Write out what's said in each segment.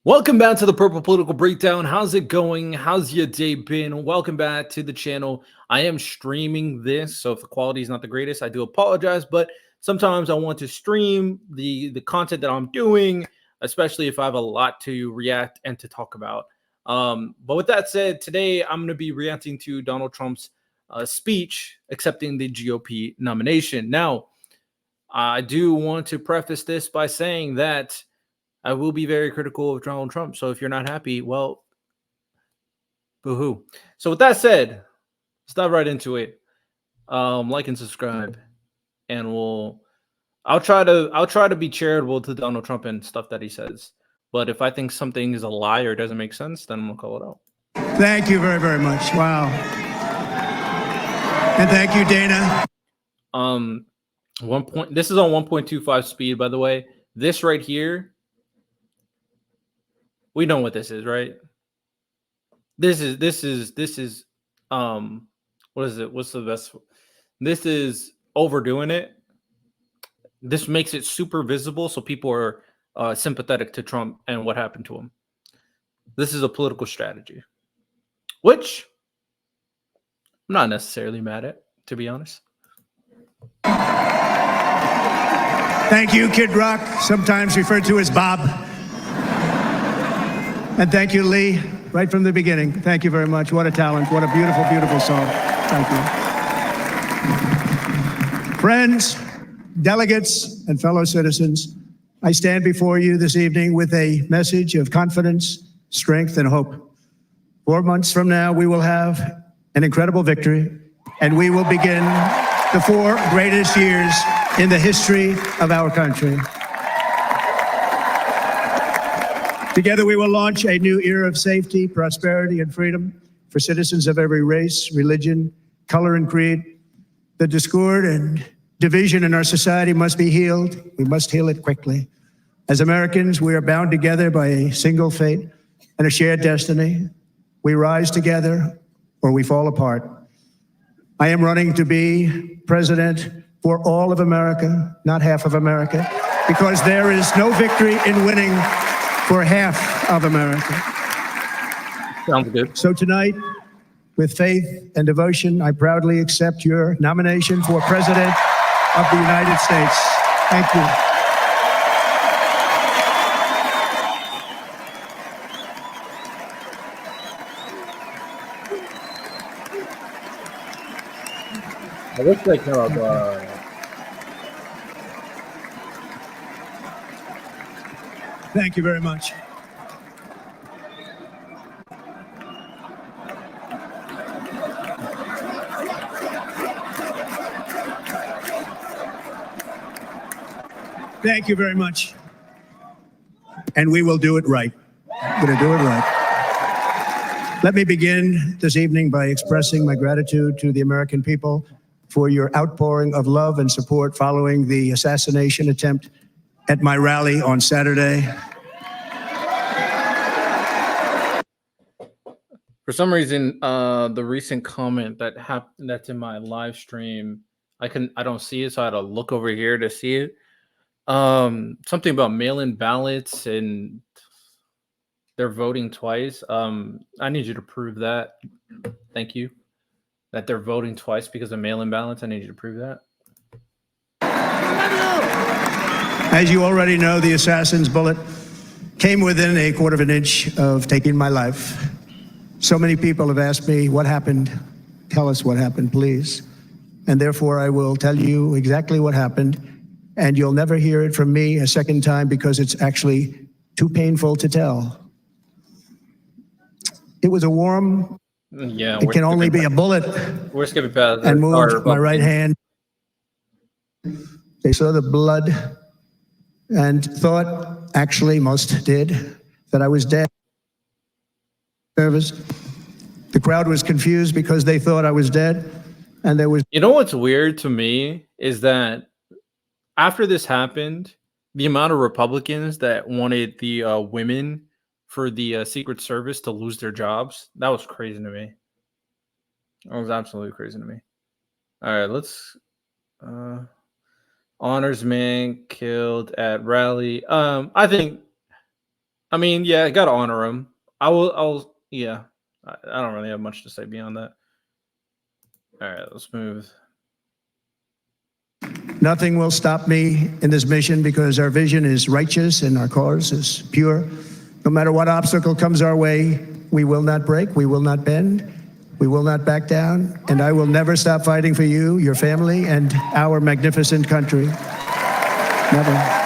Welcome back to the Purple Political Breakdown. How's it going? How's your day been? Welcome back to the channel. I am streaming this, so if the quality is not the greatest, I do apologize, but sometimes I want to stream the content that I'm doing, especially if I have a lot to react and to talk about. But with that said, today I'm going to be reacting to Donald Trump's speech accepting the GOP nomination. Now, I do want to preface this by saying that I will be very critical of Donald Trump. So if you're not happy, well, boo-hoo. So with that said, let's dive right into it. Like and subscribe, and I'll try to be charitable to Donald Trump and stuff that he says. But if I think something is a lie or doesn't make sense, then I'm gonna call it out. Thank you very, very much. Wow. And thank you, Dana. This is on 1.25 speed, by the way. This right here. We know what this is, right? This is what is it? What's the best? This is overdoing it. This makes it super visible, so people are sympathetic to Trump and what happened to him. This is a political strategy, which I'm not necessarily mad at, to be honest. Thank you, Kid Rock, sometimes referred to as Bob. And thank you, Lee, right from the beginning. Thank you very much. What a talent. What a beautiful, beautiful song. Thank you. Friends, delegates, and fellow citizens, I stand before you this evening with a message of confidence, strength, and hope. 4 months from now, we will have an incredible victory, and we will begin the 4 greatest years in the history of our country. Together, we will launch a new era of safety, prosperity, and freedom for citizens of every race, religion, color, and creed. The discord and division in our society must be healed. We must heal it quickly. As Americans, we are bound together by a single fate and a shared destiny. We rise together or we fall apart. I am running to be president for all of America, not half of America, because there is no victory in winning for half of America. Sounds good. So tonight, with faith and devotion, I proudly accept your nomination for President of the United States. Thank you. I wish they could have. Thank you very much. Thank you very much. And we will do it right. We're going to do it right. Let me begin this evening by expressing my gratitude to the American people for your outpouring of love and support following the assassination attempt at my rally on Saturday. For some reason, the recent comment that happened that's in my live stream, I don't see it, so I had to look over here to see it. Something about mail-in ballots and they're voting twice. I need you to prove that. Thank you. That they're voting twice because of mail-in ballots. I need you to prove that. As you already know, the assassin's bullet came within a quarter of an inch of taking my life. So many people have asked me, what happened? Tell us what happened, please. And therefore, I will tell you exactly what happened. And you'll never hear it from me a second time because it's actually too painful to tell. It was a warm, it can only be a bullet. We're skipping past and moved my right hand. They saw the blood and thought, actually most did, that I was dead. The crowd was confused because they thought I was dead. And there was... You know what's weird to me is that after this happened, the amount of Republicans that wanted the women for the Secret Service to lose their jobs, that was crazy to me. That was absolutely crazy to me. All right, let's honors man killed at rally. I think I mean, yeah, I gotta honor him. I'll yeah. I don't really have much to say beyond that. All right, let's move. Nothing will stop me in this mission because our vision is righteous and our cause is pure. No matter what obstacle comes our way, we will not break, we will not bend, we will not back down, and I will never stop fighting for you, your family, and our magnificent country. Never.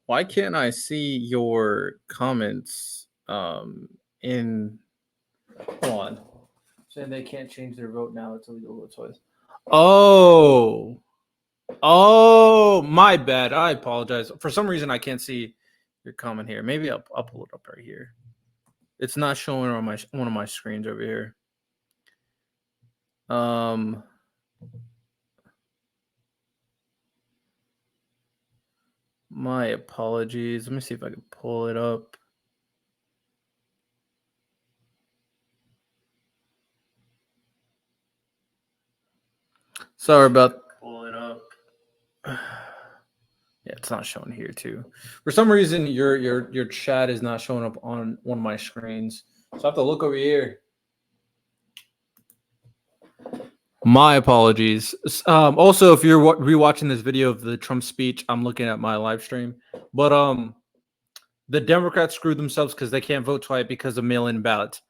Why can't I see your comments in hold on. Saying they can't change their vote now, it's illegal vote twice. Oh. Oh, my bad. I apologize. For some reason I can't see your comment here. Maybe I'll pull it up right here. It's not showing on my one of my screens over here. My apologies. Let me see if I can pull it up. Sorry about pulling it up. Yeah, it's not showing here too. For some reason, your chat is not showing up on one of my screens, so I have to look over here. My apologies. Also, if you're rewatching this video of the Trump speech, I'm looking at my live stream. But the Democrats screwed themselves because they can't vote twice because of mail-in ballots.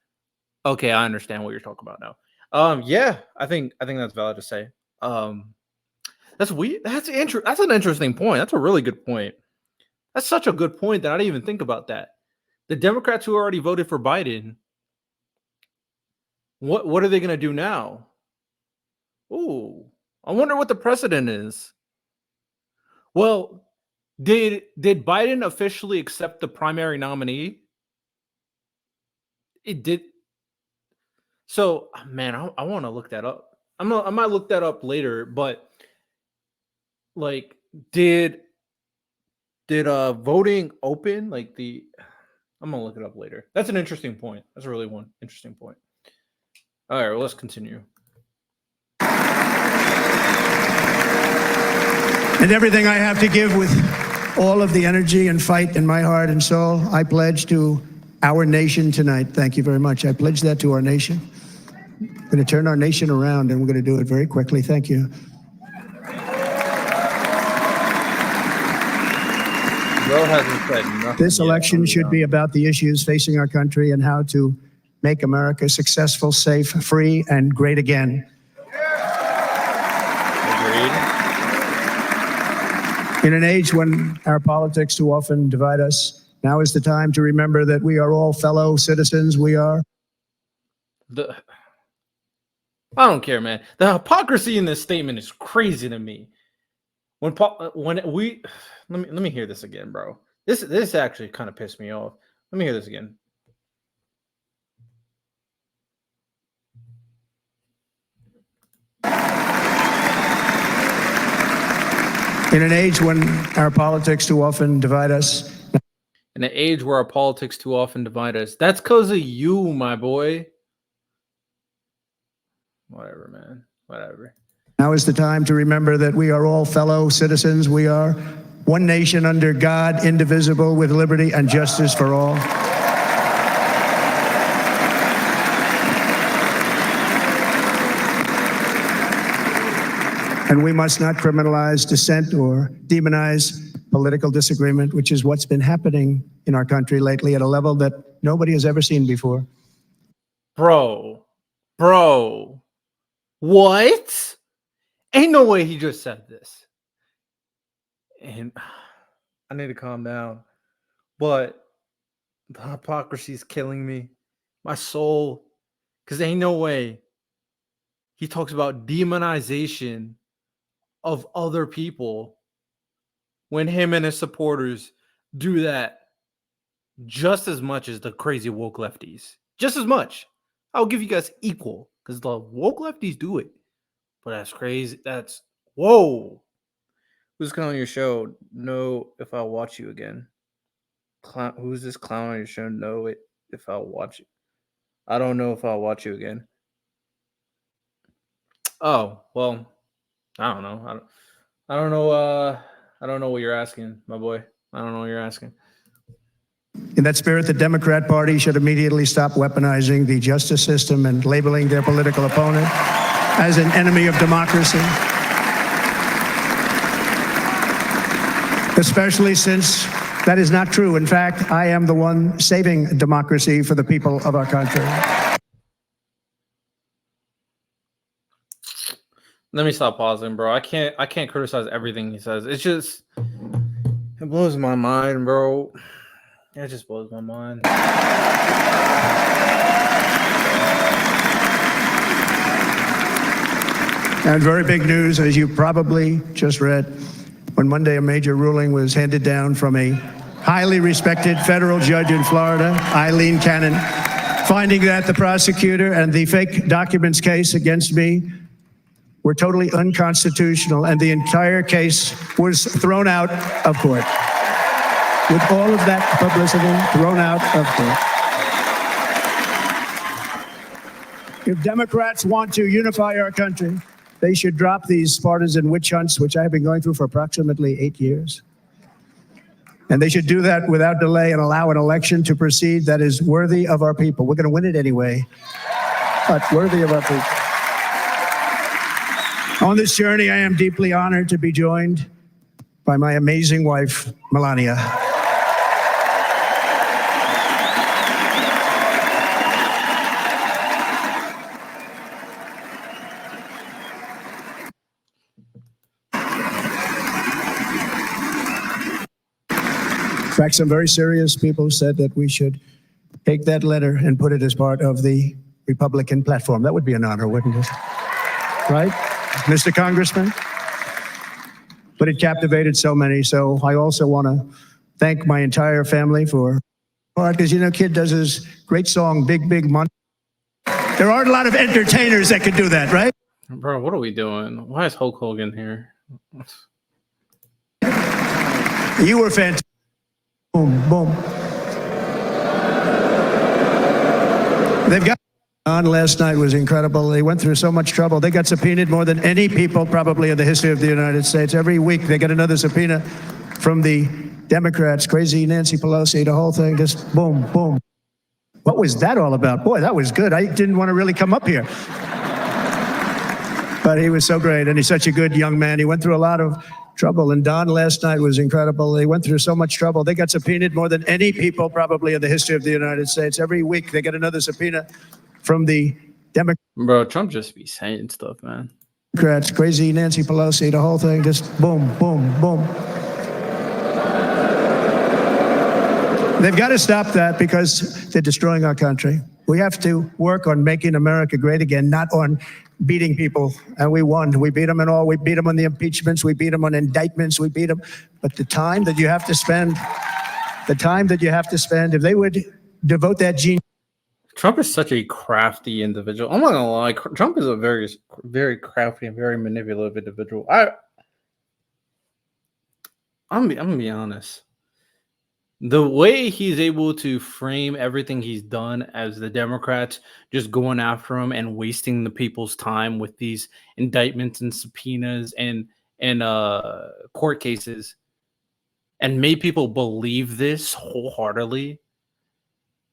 Okay, I understand what you're talking about now. Yeah, I think that's valid to say. That's weird. That's an interesting point. That's a really good point. That's such a good point that I didn't even think about that. The Democrats who already voted for Biden, what are they going to do now? Ooh, I wonder what the precedent is. Well, did Biden officially accept the primary nominee? It did. So, man, I want to look that up. I might look that up later, but like, did voting open? Like I'm gonna look it up later. That's an interesting point. That's a really one interesting point. All right, well, let's continue. And everything I have to give with all of the energy and fight in my heart and soul, I pledge to our nation tonight. Thank you very much. I pledge that to our nation. We're going to turn our nation around, and we're going to do it very quickly. Thank you. This election should be about the issues facing our country and how to make America successful, safe, free, and great again. Agreed. In an age when our politics too often divide us, now is the time to remember that we are all fellow citizens. We are. I don't care, man. The hypocrisy in this statement is crazy to me. Let me hear this again, bro. This actually kind of pissed me off. Let me hear this again. In an age when our politics too often divide us. In an age where our politics too often divide us. That's because of you, my boy. Whatever, man. Whatever. Now is the time to remember that we are all fellow citizens. We are one nation under God, indivisible, with liberty and justice for all. And we must not criminalize dissent or demonize political disagreement, which is what's been happening in our country lately at a level that nobody has ever seen before. Bro. What? Ain't no way he just said this. And I need to calm down. But the hypocrisy is killing me. My soul. Because ain't no way he talks about demonization of other people when him and his supporters do that just as much as the crazy woke lefties. Just as much. I'll give you guys equal because the woke lefties do it. But that's crazy. That's whoa. Who's on your show? Know if I'll watch you again. Who's this clown on your show? Know it if I'll watch it. I don't know if I'll watch you again. Oh, well, I don't know. I don't know. I don't know what you're asking, my boy. I don't know what you're asking. In that spirit, the Democrat Party should immediately stop weaponizing the justice system and labeling their political opponent as an enemy of democracy. Especially since that is not true. In fact, I am the one saving democracy for the people of our country. Let me stop pausing, bro. I can't criticize everything he says. It's just, it blows my mind, bro. It just blows my mind. And very big news, as you probably just read, when Monday a major ruling was handed down from a highly respected federal judge in Florida, Eileen Cannon, finding that the prosecutor and the fake documents case against me were totally unconstitutional, and the entire case was thrown out of court. With all of that publicity, thrown out of court. If Democrats want to unify our country, they should drop these partisan witch hunts, which I have been going through for approximately 8 years. And they should do that without delay and allow an election to proceed that is worthy of our people. We're going to win it anyway, but worthy of our people. On this journey, I am deeply honored to be joined by my amazing wife, Melania. In fact, some very serious people said that we should take that letter and put it as part of the Republican platform. That would be an honor, wouldn't it? Right, Mr. Congressman? But it captivated so many, so I also want to thank my entire family for, because, you know, kid does his great song, Big, Big Money. There aren't a lot of entertainers that could do that, right? Bro, what are we doing? Why is Hulk Hogan here? You were fantastic. Boom, boom. They've got on last night was incredible. They went through so much trouble. They got subpoenaed more than any people probably in the history of the United States. Every week they get another subpoena from the Democrats, crazy Nancy Pelosi, the whole thing, just boom, boom. What was that all about? Boy, that was good. I didn't want to really come up here. But he was so great, and he's such a good young man. He went through a lot of trouble, and Don last night was incredible. They went through so much trouble. They got subpoenaed more than any people probably in the history of the United States. Every week they get another subpoena from the Democrats. Bro, Trump just be saying stuff, man. Democrats, crazy Nancy Pelosi, the whole thing, just boom, boom, boom. They've got to stop that because they're destroying our country. We have to work on making America great again, not on beating people. And we won. We beat them in all. We beat them on the impeachments. We beat them on indictments. We beat them. But the time that you have to spend, if they would devote that genius. Trump is such a crafty individual. I'm not gonna lie. Trump is a very, very crafty and very manipulative individual. I'm gonna be honest. The way he's able to frame everything he's done as the Democrats just going after him and wasting the people's time with these indictments and subpoenas and court cases and made people believe this wholeheartedly.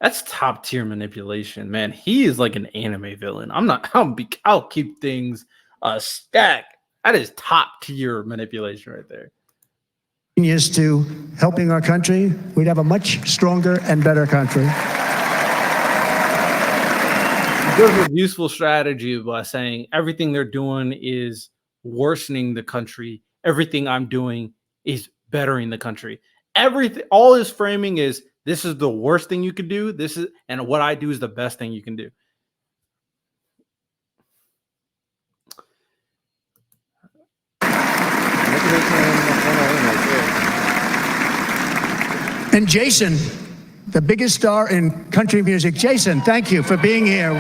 That's top tier manipulation, man. He is like an anime villain. I'll keep things stacked. That is top tier manipulation right there. Genius to helping our country, we'd have a much stronger and better country. There's a useful strategy by saying everything they're doing is worsening the country. Everything I'm doing is bettering the country. Everything, all his framing is, this is the worst thing you could do. And what I do is the best thing you can do. And Jason, the biggest star in country music. Jason, thank you for being here.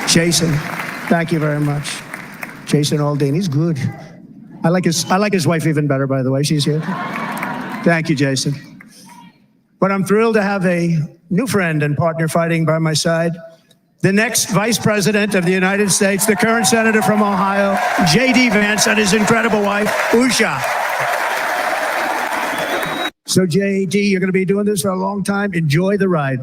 Jason, thank you very much. Jason Aldean, he's good. I like his wife even better, by the way. She's here. Thank you, Jason. But I'm thrilled to have a new friend and partner fighting by my side. The next Vice President of the United States, the current Senator from Ohio, J.D. Vance, and his incredible wife, Usha. So JD, you're going to be doing this for a long time. Enjoy the ride.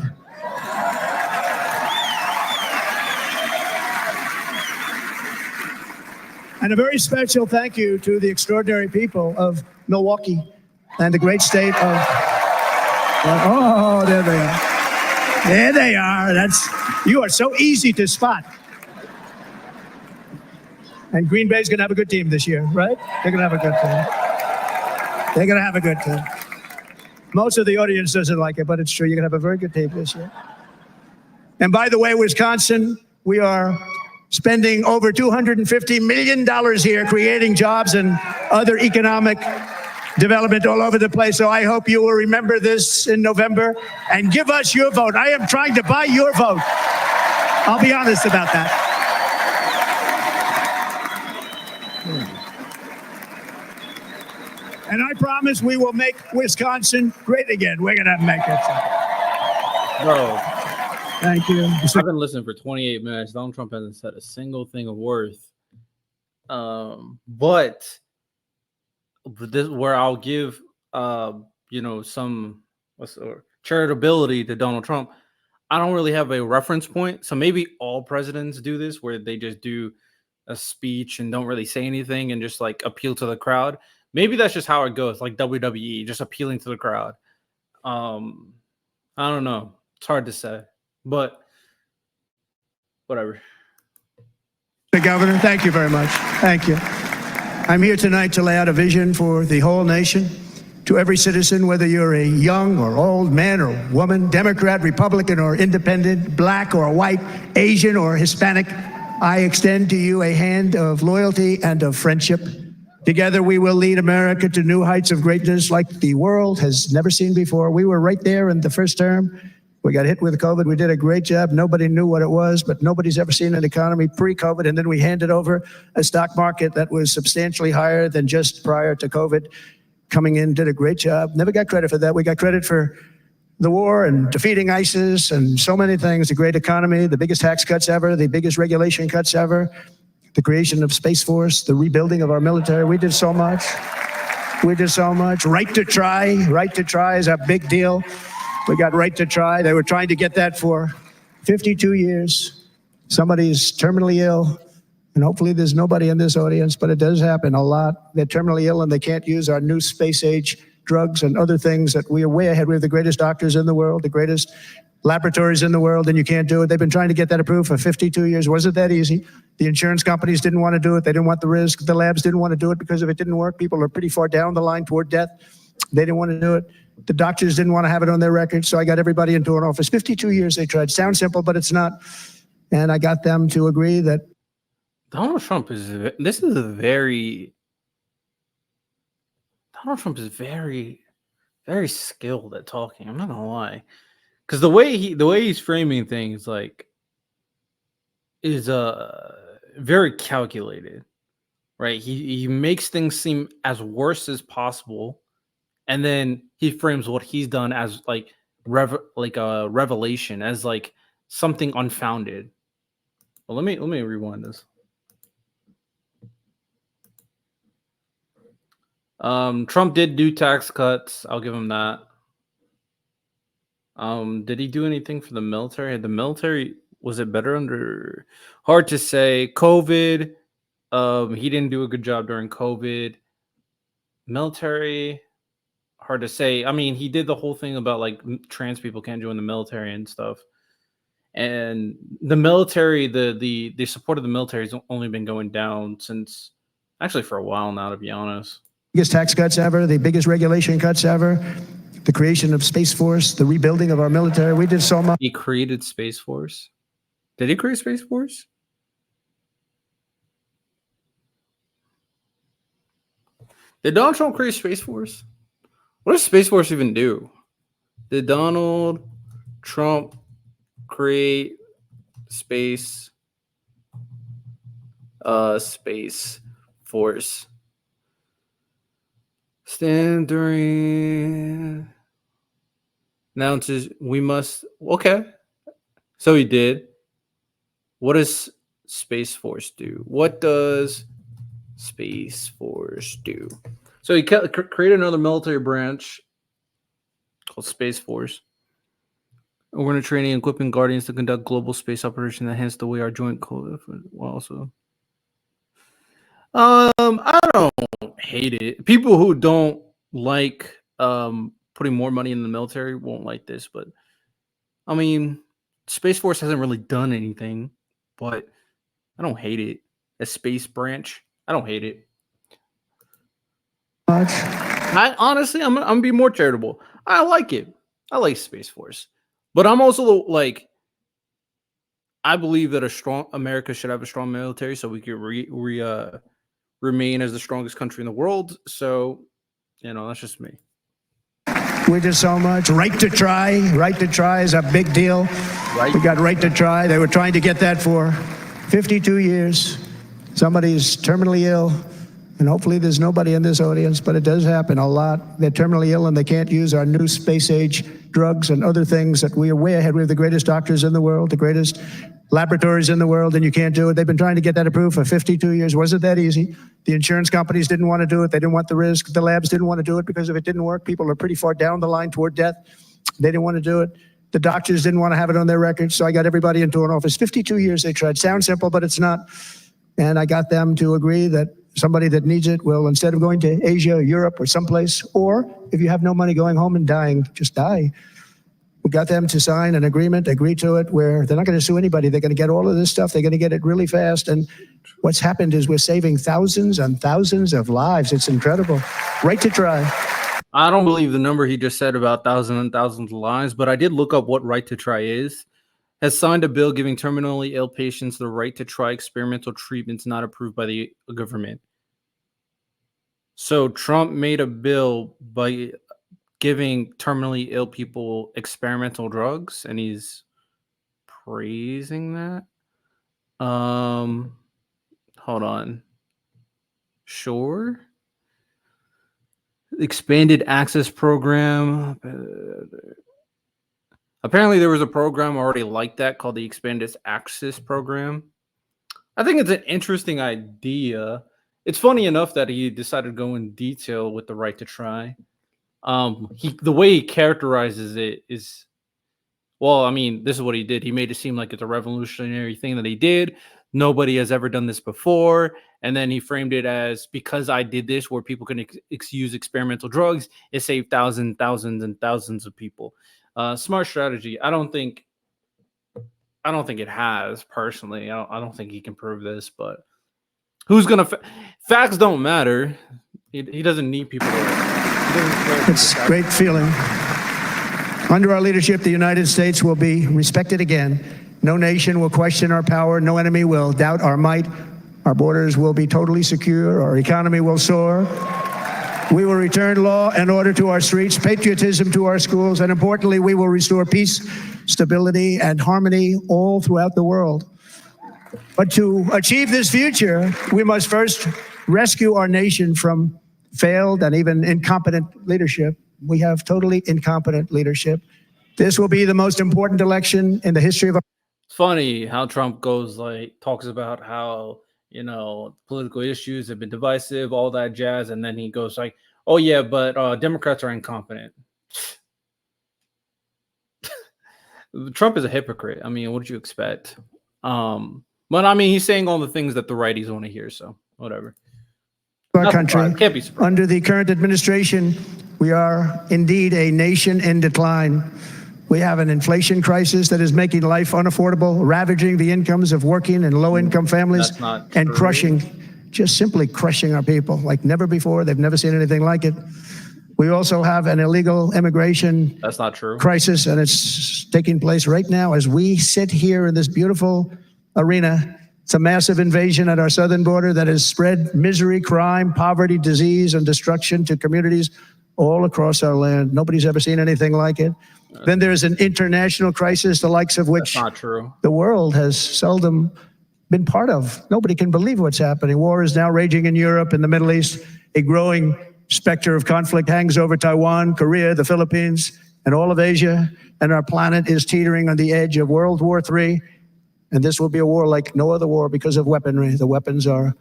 And a very special thank you to the extraordinary people of Milwaukee and the great state of... Oh, there they are. There they are. You are so easy to spot. And Green Bay's going to have a good team this year, right? They're going to have a good team. They're going to have a good team. Most of the audience doesn't like it, but it's true. You're going to have a very good team this year. And by the way, Wisconsin, we are spending over $250 million here, creating jobs and other economic development all over the place. So I hope you will remember this in November and give us your vote. I am trying to buy your vote. I'll be honest about that. And I promise we will make Wisconsin great again. We're going to make it. Bro. Thank you. I've been listening for 28 minutes. Donald Trump hasn't said a single thing of worth. But this where I'll give some charitability to Donald Trump. I don't really have a reference point. So maybe all presidents do this where they just do a speech and don't really say anything and just like appeal to the crowd. Maybe that's just how it goes, like WWE, just appealing to the crowd. I don't know. It's hard to say. But whatever. The governor, thank you very much. Thank you. I'm here tonight to lay out a vision for the whole nation. To every citizen, whether you're a young or old man or woman, Democrat, Republican or independent, black or white, Asian or Hispanic, I extend to you a hand of loyalty and of friendship. Together we will lead America to new heights of greatness like the world has never seen before. We were right there in the first term. We got hit with COVID. We did a great job. Nobody knew what it was, but nobody's ever seen an economy pre-COVID. And then we handed over a stock market that was substantially higher than just prior to COVID. Coming in, did a great job. Never got credit for that. We got credit for the war and defeating ISIS and so many things. A great economy, the biggest tax cuts ever, the biggest regulation cuts ever, the creation of Space Force, the rebuilding of our military. We did so much. We did so much. Right to try. Right to try is a big deal. We got right to try. They were trying to get that for 52 years. Somebody's terminally ill, and hopefully there's nobody in this audience, but it does happen a lot. They're terminally ill and they can't use our new space-age drugs and other things that we are way ahead. We have the greatest doctors in the world, the greatest laboratories in the world, and you can't do it. They've been trying to get that approved for 52 years. Wasn't that easy? The insurance companies didn't want to do it. They didn't want the risk. The labs didn't want to do it because if it didn't work, people are pretty far down the line toward death. They didn't want to do it. The doctors didn't want to have it on their record, so I got everybody into an office. 52 years they tried. Sounds simple, but it's not. And I got them to agree that Donald Trump is very very skilled at talking. I'm not gonna lie, because the way he's framing things is very calculated, right? He makes things seem as worse as possible, and then he frames what he's done as a revelation, as like something unfounded. Well, let me rewind this. Trump did do tax cuts. I'll give him that. Did he do anything for the military? The military, was it better under? Hard to say. COVID. He didn't do a good job during COVID. Military, hard to say. I mean, he did the whole thing about like trans people can't join the military and stuff. And the military, the support of the military has only been going down since actually for a while now, to be honest. Biggest tax cuts ever, the biggest regulation cuts ever, the creation of Space Force, the rebuilding of our military. We did so much. He created Space Force. Did he create Space Force? Did Donald Trump create Space Force? What does Space Force even do? Did Donald Trump create Space Force? Stand during announces we must. Okay, so he did. What does Space Force do? What does Space Force do? So he created another military branch. called Space Force. We're going to training and equipping Guardians to conduct global space operation that hence the way our joint also. I don't hate it. People who don't like putting more money in the military won't like this, but I mean, Space Force hasn't really done anything, but I don't hate it. A space branch, I don't hate it. I honestly, I'm gonna be more charitable. I like it. I like Space Force, but I'm also like, I believe that a strong America should have a strong military, so we could remain as the strongest country in the world. So, that's just me. We did so much. Right to try. Right to try is a big deal. Right. We got right to try. They were trying to get that for 52 years. Somebody's terminally ill, and hopefully there's nobody in this audience, but it does happen a lot. They're terminally ill and they can't use our new space age drugs and other things that we are way ahead. We have the greatest doctors in the world, the greatest laboratories in the world, and you can't do it. They've been trying to get that approved for 52 years. Wasn't that easy? The insurance companies didn't want to do it. They didn't want the risk. The labs didn't want to do it because if it didn't work, people are pretty far down the line toward death. They didn't want to do it. The doctors didn't want to have it on their records, so I got everybody into an office. 52 years they tried. Sounds simple, but it's not. And I got them to agree that somebody that needs it will, instead of going to Asia or Europe or someplace, or if you have no money going home and dying, just die. We got them to sign an agreement, agree to it, where they're not going to sue anybody. They're going to get all of this stuff. They're going to get it really fast. And what's happened is we're saving thousands and thousands of lives. It's incredible. Right to try. I don't believe the number he just said about thousands and thousands of lives, but I did look up what right to try is. Has signed a bill giving terminally ill patients the right to try experimental treatments not approved by the government. So Trump made a bill by giving terminally ill people experimental drugs, and he's praising that. Hold on. Sure. Expanded access program. Apparently there was a program already like that called the Expanded Access Program. I think it's an interesting idea. It's funny enough that he decided to go in detail with the right to try. The way he characterizes it is, well, I mean, this is what he did. He made it seem like it's a revolutionary thing that he did. Nobody has ever done this before. And then he framed it as, because I did this where people can use experimental drugs, it saved thousands and thousands of people. Smart strategy. I don't think it has, personally. I don't think he can prove this, but who's gonna facts don't matter. He doesn't need people to. It's a great feeling. Under our leadership, the United States will be respected again. No nation will question our power. No enemy will doubt our might. Our borders will be totally secure. Our economy will soar. We will return law and order to our streets, patriotism to our schools, and importantly, we will restore peace, stability, and harmony all throughout the world. But to achieve this future, we must first rescue our nation from failed and even incompetent leadership. We have totally incompetent leadership. This will be the most important election in the history of our. It's funny how Trump talks about how, political issues have been divisive, all that jazz, and then he goes like, oh yeah, but Democrats are incompetent. Trump is a hypocrite. I mean, what did you expect? But I mean, he's saying all the things that the righties want to hear, so whatever. Our country, can't be surprised. Under the current administration, we are indeed a nation in decline. We have an inflation crisis that is making life unaffordable, ravaging the incomes of working and low-income families, and simply crushing our people like never before. They've never seen anything like it. We also have an illegal immigration That's not true. crisis, and it's taking place right now as we sit here in this beautiful arena. It's a massive invasion at our southern border that has spread misery, crime, poverty, disease, and destruction to communities all across our land. Nobody's ever seen anything like it. Then there's an international crisis, the likes of which That's not true. The world has seldom been part of. Nobody can believe what's happening. War is now raging in Europe, in the Middle East. A growing specter of conflict hangs over Taiwan, Korea, the Philippines, and all of Asia. And our planet is teetering on the edge of World War III. And this will be a war like no other war because of weaponry. The weapons are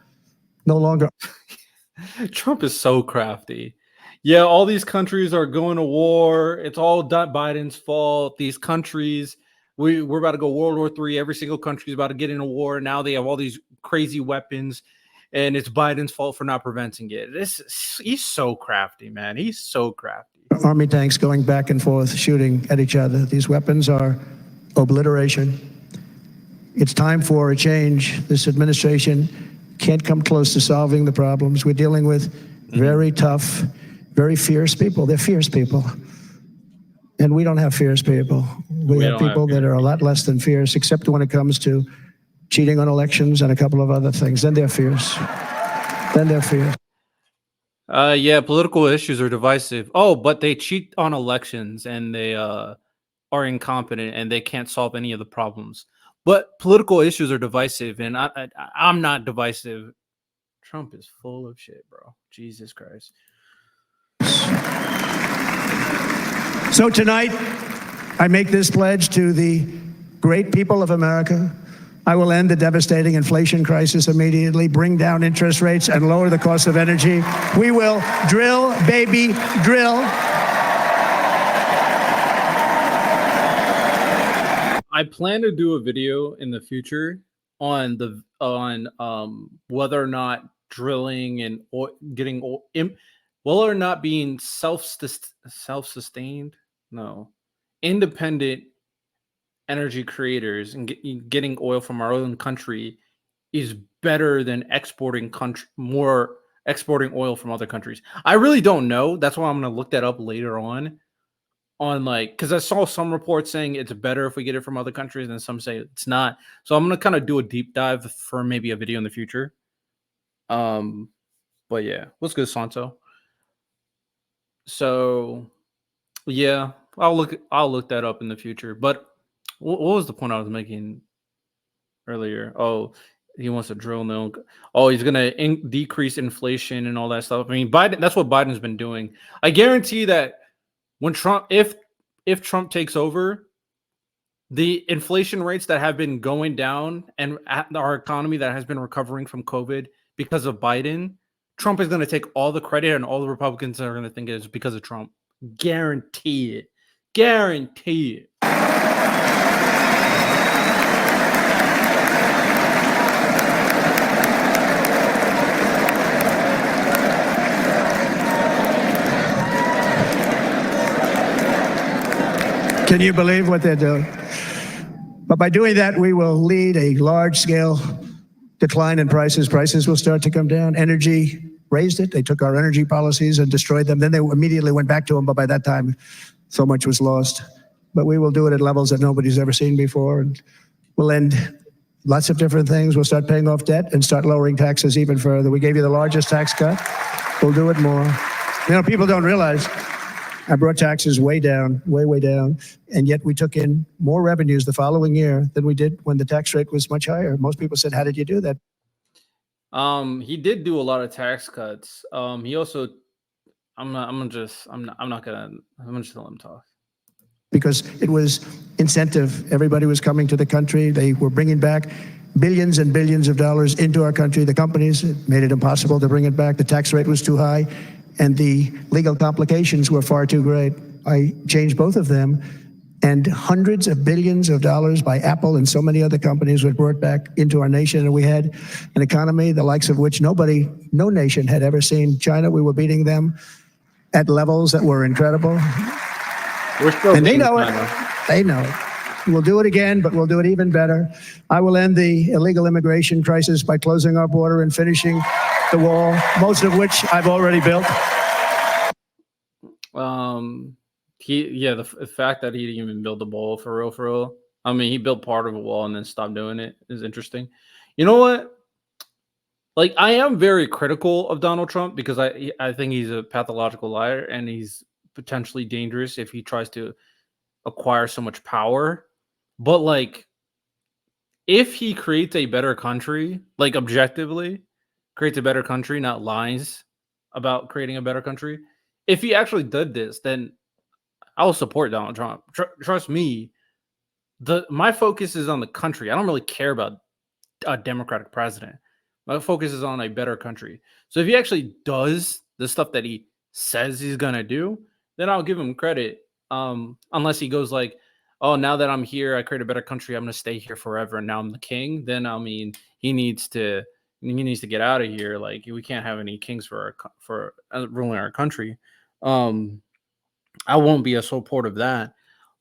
no longer. Trump is so crafty. Yeah, all these countries are going to war. It's all Biden's fault. These countries, we're about to go World War III. Every single country is about to get in a war. Now they have all these crazy weapons, and it's Biden's fault for not preventing it. He's so crafty, man. He's so crafty. Army tanks going back and forth, shooting at each other. These weapons are obliteration. It's time for a change. This administration can't come close to solving the problems. We're dealing with very tough, very fierce people. They're fierce people. And we don't have fierce people. We have people that are a lot less than fierce, except when it comes to cheating on elections and a couple of other things. Then they're fierce. Yeah, political issues are divisive. Oh, but they cheat on elections and they are incompetent and they can't solve any of the problems. But political issues are divisive, and I'm not divisive. Trump is full of shit, bro. Jesus Christ. So tonight, I make this pledge to the great people of America. I will end the devastating inflation crisis immediately, bring down interest rates, and lower the cost of energy. We will drill, baby, drill. I plan to do a video in the future on whether or not drilling and getting whether or not being self-sustained, no, independent energy creators and getting oil from our own country is better than exporting oil from other countries. I really don't know. That's why I'm going to look that up later on like, because I saw some reports saying it's better if we get it from other countries and some say it's not. So I'm going to kind of do a deep dive for maybe a video in the future. But yeah, what's good, Santo? So yeah, I'll look that up in the future. But what was the point I was making earlier? Oh, he wants to drill now. Oh, he's gonna decrease inflation and all that stuff. I mean, Biden. That's what Biden's been doing. I guarantee that when Trump, if Trump takes over, the inflation rates that have been going down and our economy that has been recovering from COVID because of Biden, Trump is going to take all the credit, and all the Republicans are going to think it is because of Trump. Guarantee it. Guarantee it. Can you believe what they're doing? But by doing that, we will lead a large-scale decline in prices. Prices will start to come down. Energy raised it. They took our energy policies and destroyed them. Then they immediately went back to them, but by that time, so much was lost. But we will do it at levels that nobody's ever seen before, and we'll end lots of different things. We'll start paying off debt and start lowering taxes even further. We gave you the largest tax cut. We'll do it more. You know, people don't realize I brought taxes way down, way down, and yet we took in more revenues the following year than we did when the tax rate was much higher. Most people said, "How did you do that?" He did do a lot of tax cuts. He also, I'm just gonna let him talk. Because it was incentive. Everybody was coming to the country. They were bringing back billions and billions of dollars into our country. The companies made it impossible to bring it back. The tax rate was too high, and the legal complications were far too great. I changed both of them, and hundreds of billions of dollars by Apple and so many other companies were brought back into our nation, and we had an economy the likes of which no nation had ever seen. China, we were beating them at levels that were incredible. And they know it. They know it. We'll do it again, but we'll do it even better. I will end the illegal immigration crisis by closing our border and finishing the wall, most of which I've already built. The fact that he didn't even build the wall for real. I mean, he built part of a wall and then stopped doing it is interesting. You know what? Like, I am very critical of Donald Trump because I think he's a pathological liar and he's potentially dangerous if he tries to acquire so much power. But like, if he creates a better country, like objectively creates a better country, not lies about creating a better country, if he actually did this, then I'll support Donald Trump. Trust me, my focus is on the country. I don't really care about a Democratic president. My focus is on a better country. So if he actually does the stuff that he says he's gonna do, then I'll give him credit. Unless he goes like, "Oh, now that I'm here, I create a better country. I'm gonna stay here forever, and now I'm the king." Then I mean, he needs to get out of here. Like we can't have any kings for ruling our country. Um, I won't be a support of that.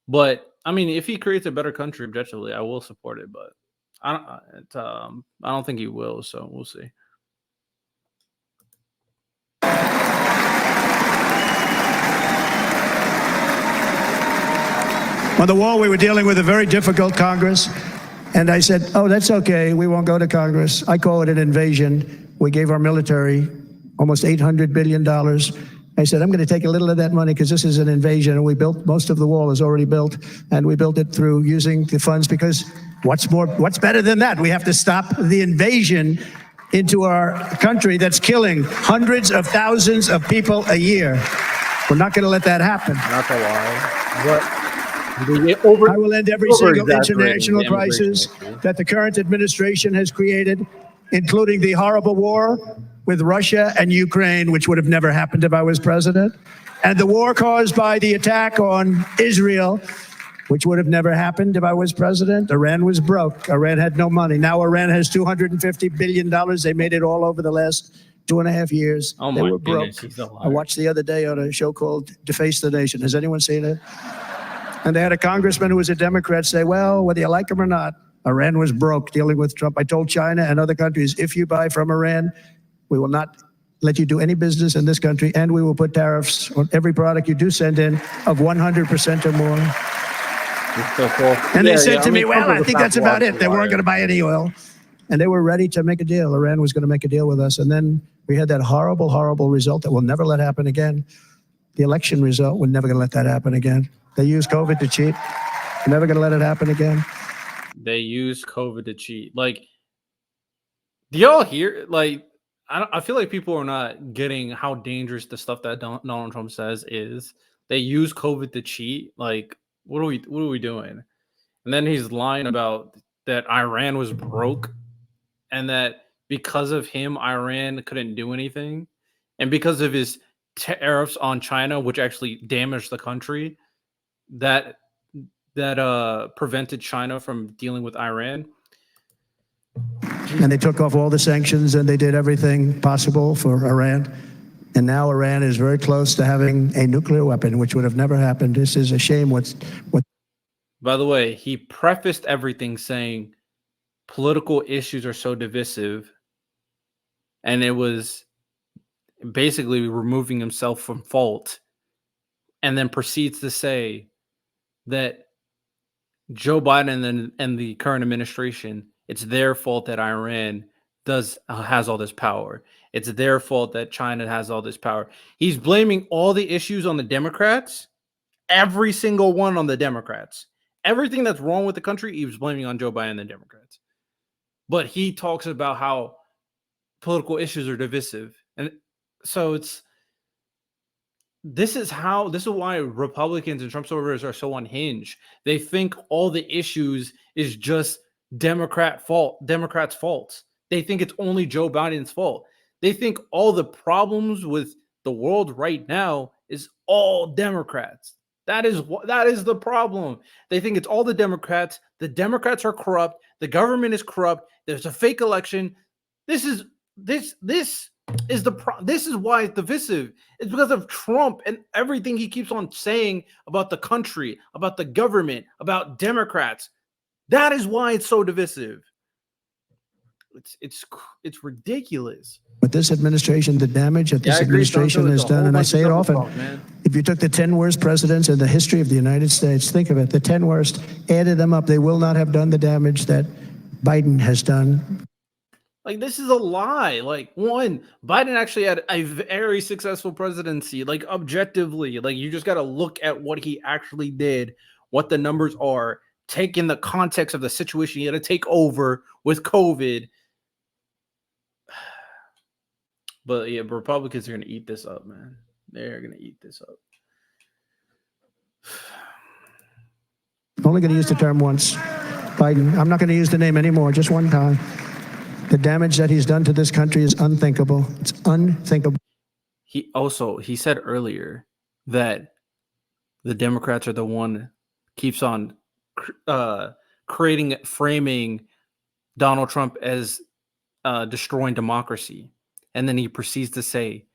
But I mean, if he creates a better country objectively, I will support it. But I don't think he will. So we'll see. On the wall, we were dealing with a very difficult Congress. And I said, oh, that's okay. We won't go to Congress. I call it an invasion. We gave our military almost $800 billion. I said, I'm going to take a little of that money because this is an invasion. And we built, most of the wall is already built. And we built it through using the funds because what's better than that? We have to stop the invasion into our country that's killing hundreds of thousands of people a year. We're not going to let that happen. Not to lie. But I will end every single international crisis that the current administration has created, including the horrible war with Russia and Ukraine, which would have never happened if I was president, and the war caused by the attack on Israel, which would have never happened if I was president. Iran was broke. Iran had no money. Now Iran has $250 billion. They made it all over the last 2.5 years. Oh they my were broke. goodness, I watched the other day on a show called Deface the Nation. Has anyone seen it? And they had a congressman who was a Democrat say, well, whether you like him or not, Iran was broke dealing with Trump. I told China and other countries, if you buy from Iran, we will not let you do any business in this country, and we will put tariffs on every product you do send in of 100% or more. And they said to me, well, I think that's about it. They weren't going to buy any oil. And they were ready to make a deal. Iran was going to make a deal with us. And then we had that horrible, horrible result that we'll never let happen again. The election result, we're never going to let that happen again. They used COVID to cheat. We're never going to let it happen again. They used COVID to cheat. Like, do y'all hear? Like, I feel like people are not getting how dangerous the stuff that Donald Trump says is. They use COVID to cheat. Like, what are we doing? And then he's lying about that Iran was broke, and that because of him, Iran couldn't do anything, and because of his tariffs on China, which actually damaged the country, that prevented China from dealing with Iran. And they took off all the sanctions and they did everything possible for Iran. And now Iran is very close to having a nuclear weapon, which would have never happened. This is a shame. By the way, he prefaced everything saying political issues are so divisive, and it was basically removing himself from fault, and then proceeds to say that Joe Biden and the current administration, it's their fault that Iran has all this power. It's their fault that China has all this power. He's blaming all the issues on the Democrats, every single one on the Democrats. Everything that's wrong with the country, he was blaming on Joe Biden and the Democrats. But he talks about how political issues are divisive. And so this is why Republicans and Trump supporters are so unhinged. They think all the issues is just Democrats' faults. They think it's only Joe Biden's fault. They think all the problems with the world right now is all Democrats. That is the problem. They think it's all the Democrats. The Democrats are corrupt. The government is corrupt. There's a fake election. This is why it's divisive. It's because of Trump and everything he keeps on saying about the country, about the government, about Democrats. That is why it's so divisive. It's ridiculous. But this administration, the damage that this administration has done, and I say it often, if you took the 10 worst presidents in the history of the United States, think of it, the 10 worst, added them up, they will not have done the damage that Biden has done. Like, this is a lie. Like, one, Biden actually had a very successful presidency, like, objectively. Like, you just got to look at what he actually did, what the numbers are, take in the context of the situation he had to take over with COVID. But yeah, Republicans are going to eat this up, man. They're going to eat this up. I'm only going to use the term once. Biden, I'm not going to use the name anymore, just one time. The damage that he's done to this country is unthinkable. It's unthinkable. he said earlier that the Democrats are the one keeps on framing Donald Trump as destroying democracy. And then he proceeds to say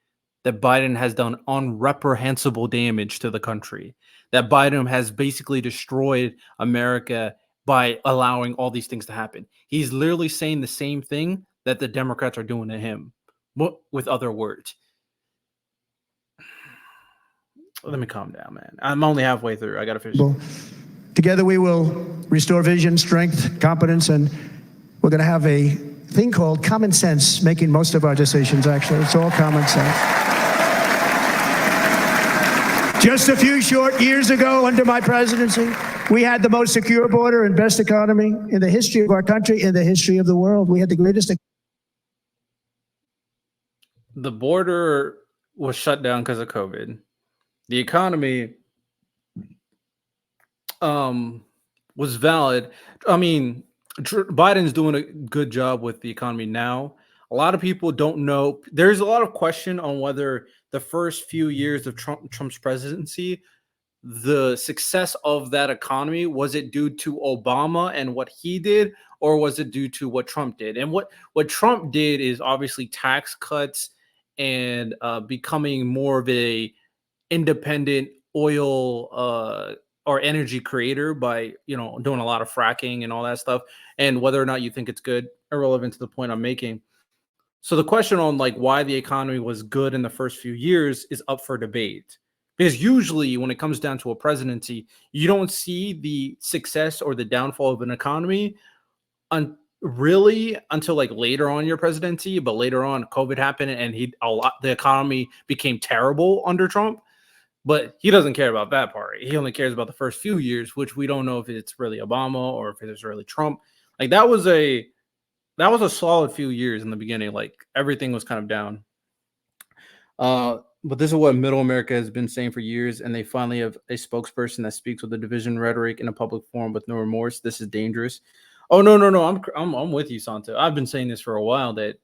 that Biden has done unreprehensible damage to the country, that Biden has basically destroyed America by allowing all these things to happen. He's literally saying the same thing that the Democrats are doing to him, but with other words. Let me calm down, man. I'm only halfway through. I got to finish. Together we will restore vision, strength, competence, and we're going to have a thing called common sense making most of our decisions, actually. It's all common sense. Just a few short years ago, under my presidency, we had the most secure border and best economy in the history of our country, in the history of the world. We had the greatest. The border was shut down because of COVID. The economy was valid. I mean, Biden's doing a good job with the economy now. A lot of people don't know. There's a lot of question on whether the first few years of Trump's presidency, the success of that economy, was it due to Obama and what he did, or was it due to what Trump did? And what Trump did is obviously tax cuts and becoming more of a independent oil or energy creator by doing a lot of fracking and all that stuff. And whether or not you think it's good, irrelevant to the point I'm making. So the question on like why the economy was good in the first few years is up for debate, because usually when it comes down to a presidency, you don't see the success or the downfall of an economy really until like later on in your presidency. But later on, COVID happened and the economy became terrible under Trump. But he doesn't care about that part. He only cares about the first few years, which we don't know if it's really Obama or if it's really Trump. Like that was a solid few years in the beginning. Like everything was kind of down. But this is what Middle America has been saying for years, and they finally have a spokesperson that speaks with a division rhetoric in a public forum with no remorse. This is dangerous. Oh no. I'm with you, Santa. I've been saying this for a while that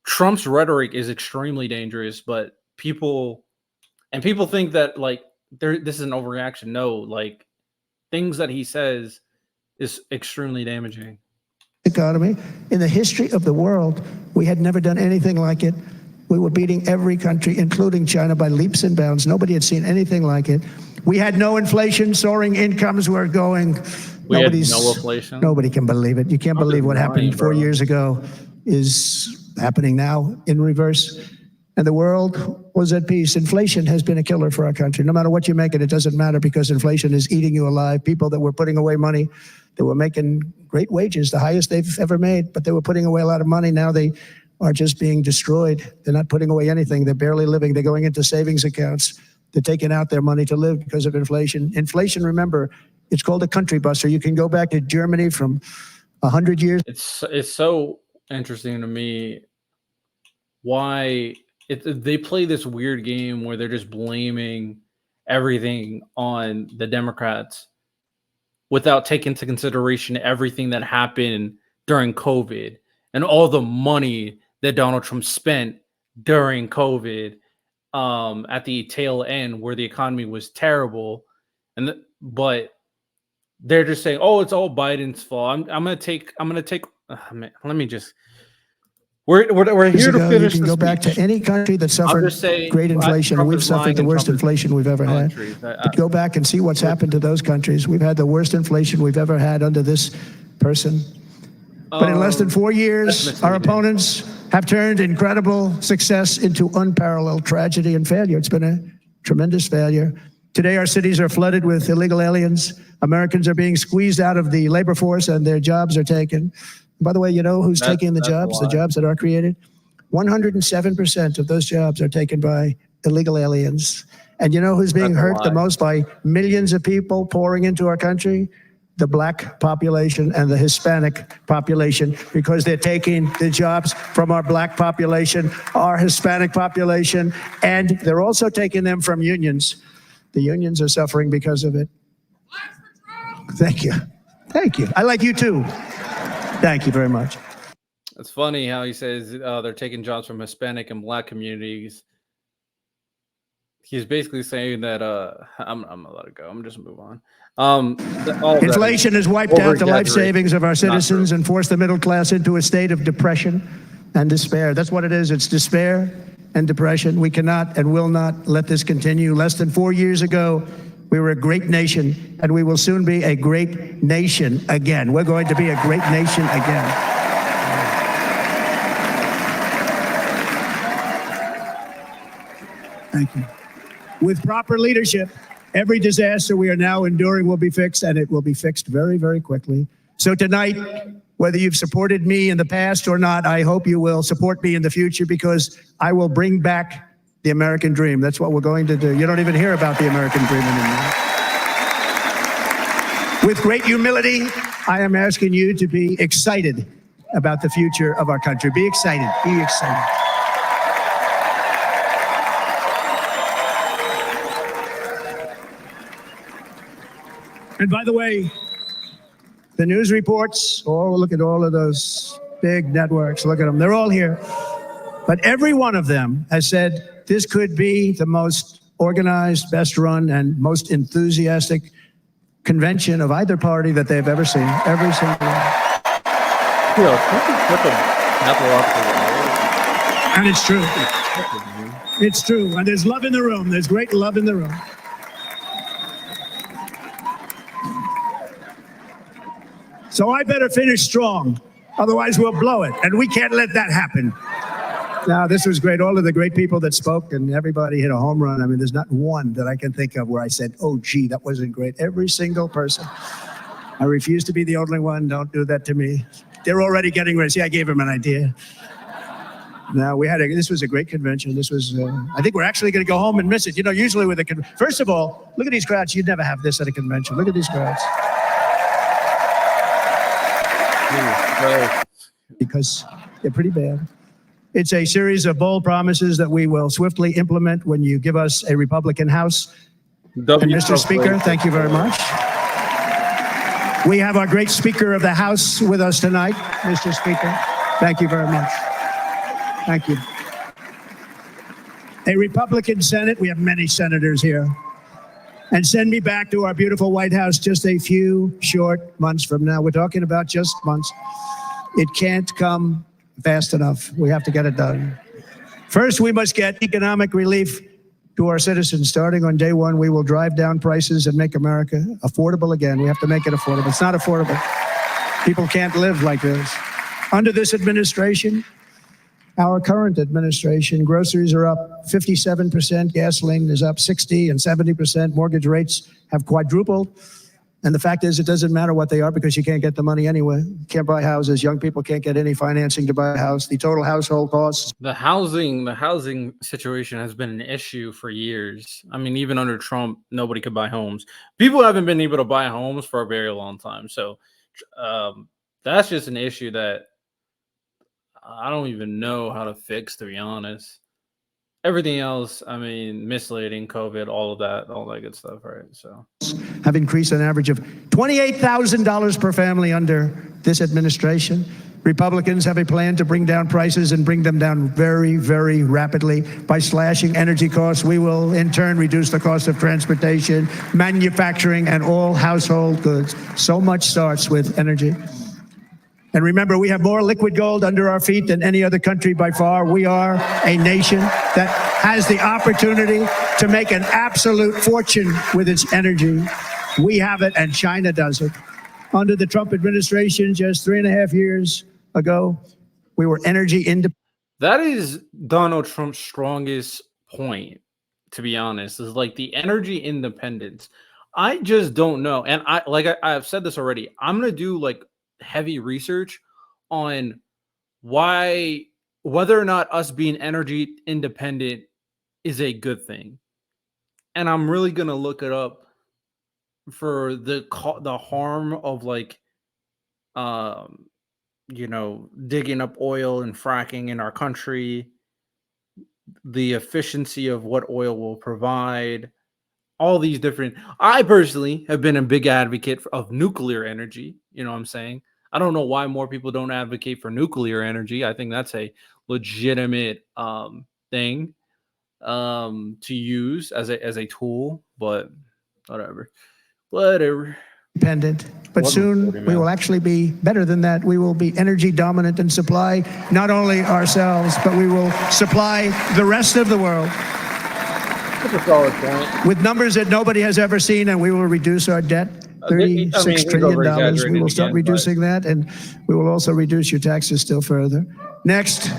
Trump's rhetoric is extremely dangerous, but people think that like this is an overreaction. No, like things that he says is extremely damaging. Economy in the history of the world, we had never done anything like it. We were beating every country, including China, by leaps and bounds. Nobody had seen anything like it. We had no inflation. Soaring incomes were going. We had no inflation. Nobody can believe it. You can't believe what happened 4 years ago is happening now in reverse. And the world was at peace. Inflation has been a killer for our country. No matter what you make it, it doesn't matter, because inflation is eating you alive. People that were putting away money, they were making great wages, the highest they've ever made, but they were putting away a lot of money. Now they are just being destroyed. They're not putting away anything. They're barely living. They're going into savings accounts. They're taking out their money to live because of inflation. Inflation, remember, it's called a country buster. You can go back to Germany from 100 years. It's so interesting to me why they play this weird game where they're just blaming everything on the Democrats without taking into consideration everything that happened during COVID and all the money that Donald Trump spent during COVID at the tail end where the economy was terrible. But they're just saying, oh, it's all Biden's fault. I'm going to take, let me just, we're here to finish. You can go back to any country that suffered great inflation. We've suffered the worst inflation we've ever had. But go back and see what's happened to those countries. We've had the worst inflation we've ever had under this person. But in less than 4 years, our opponents have turned incredible success into unparalleled tragedy and failure. It's been a tremendous failure. Today, our cities are flooded with illegal aliens. Americans are being squeezed out of the labor force and their jobs are taken. By the way, you know who's taking the jobs that are created? 107% of those jobs are taken by illegal aliens. And you know who's being hurt the most by millions of people pouring into our country? The black population and the Hispanic population, because they're taking the jobs from our black population, our Hispanic population, and they're also taking them from unions. The unions are suffering because of it. Thank you. Thank you. I like you too. Thank you very much. It's funny how he says they're taking jobs from Hispanic and Black communities. He's basically saying that I'm gonna let it go. I'm just move on. All of that Inflation has wiped out the life savings of our citizens and forced the middle class into a state of depression and despair. That's what it is. It's despair and depression. We cannot and will not let this continue. Less than 4 years ago, we were a great nation, and we will soon be a great nation again. We're going to be a great nation again. Thank you. With proper leadership, every disaster we are now enduring will be fixed, and it will be fixed very, very quickly. So tonight, whether you've supported me in the past or not, I hope you will support me in the future, because I will bring back the American dream. That's what we're going to do. You don't even hear about the American dream anymore. With great humility, I am asking you to be excited about the future of our country. Be excited. Be excited. And by the way, the news reports, look at all of those big networks. Look at them. They're all here. But every one of them has said this could be the most organized, best run, and most enthusiastic convention of either party that they've ever seen. Every single one. And it's true. It's true. And there's love in the room. There's great love in the room. So I better finish strong, otherwise we'll blow it, and we can't let that happen. Now, this was great. All of the great people that spoke, and everybody hit a home run. I mean, there's not one that I can think of where I said, oh, gee, that wasn't great. Every single person. I refuse to be the only one. Don't do that to me. They're already getting ready. See, I gave them an idea. Now, this was a great convention. This was, I think we're actually going to go home and miss it. You know, usually with a first of all, look at these crowds. You'd never have this at a convention. Look at these crowds. Because they're pretty bad. It's a series of bold promises that we will swiftly implement when you give us a Republican House. And Mr. Speaker, thank you very much. We have our great Speaker of the House with us tonight, Mr. Speaker. Thank you very much. Thank you. A Republican Senate, we have many senators here. And send me back to our beautiful White House just a few short months from now. We're talking about just months. It can't come fast enough. We have to get it done. First, we must get economic relief to our citizens. Starting on day one, we will drive down prices and make America affordable again. We have to make it affordable. It's not affordable. People can't live like this. Under this administration, our current administration, groceries are up 57%, gasoline is up 60 and 70%, mortgage rates have quadrupled. And the fact is, it doesn't matter what they are because you can't get the money anyway. You can't buy houses. Young people can't get any financing to buy a house. The total household costs. The housing situation has been an issue for years. I mean, even under Trump, nobody could buy homes. People haven't been able to buy homes for a very long time. So that's just an issue that I don't even know how to fix, to be honest. Everything else, I mean, misleading, COVID, all that good stuff, right? So have increased an average of $28,000 per family under this administration. Republicans have a plan to bring down prices and bring them down very, very rapidly. By slashing energy costs, we will in turn reduce the cost of transportation, manufacturing, and all household goods. So much starts with energy. And remember, we have more liquid gold under our feet than any other country by far. We are a nation that has the opportunity to make an absolute fortune with its energy. We have it, and China does it. Under the Trump administration, just 3.5 years ago, we were energy independent. That is Donald Trump's strongest point, to be honest, is like the energy independence. I just don't know. And I've said this already. I'm going to do like heavy research on whether or not us being energy independent is a good thing, and I'm really gonna look it up for the harm of like digging up oil and fracking in our country, the efficiency of what oil will provide, all these different. I personally have been a big advocate of nuclear energy. You know what I'm saying? I don't know why more people don't advocate for nuclear energy. I think that's a legitimate thing to use as a tool, but whatever. Dependent. But 11:40, soon we man. will actually be better than that. We will be energy dominant and supply not only ourselves, but we will supply the rest of the world That's a solid point. with numbers that nobody has ever seen, and we will reduce our debt. $36 he's trillion. We over-exaggerating will start again, reducing that, and we will also reduce your taxes still further. Next,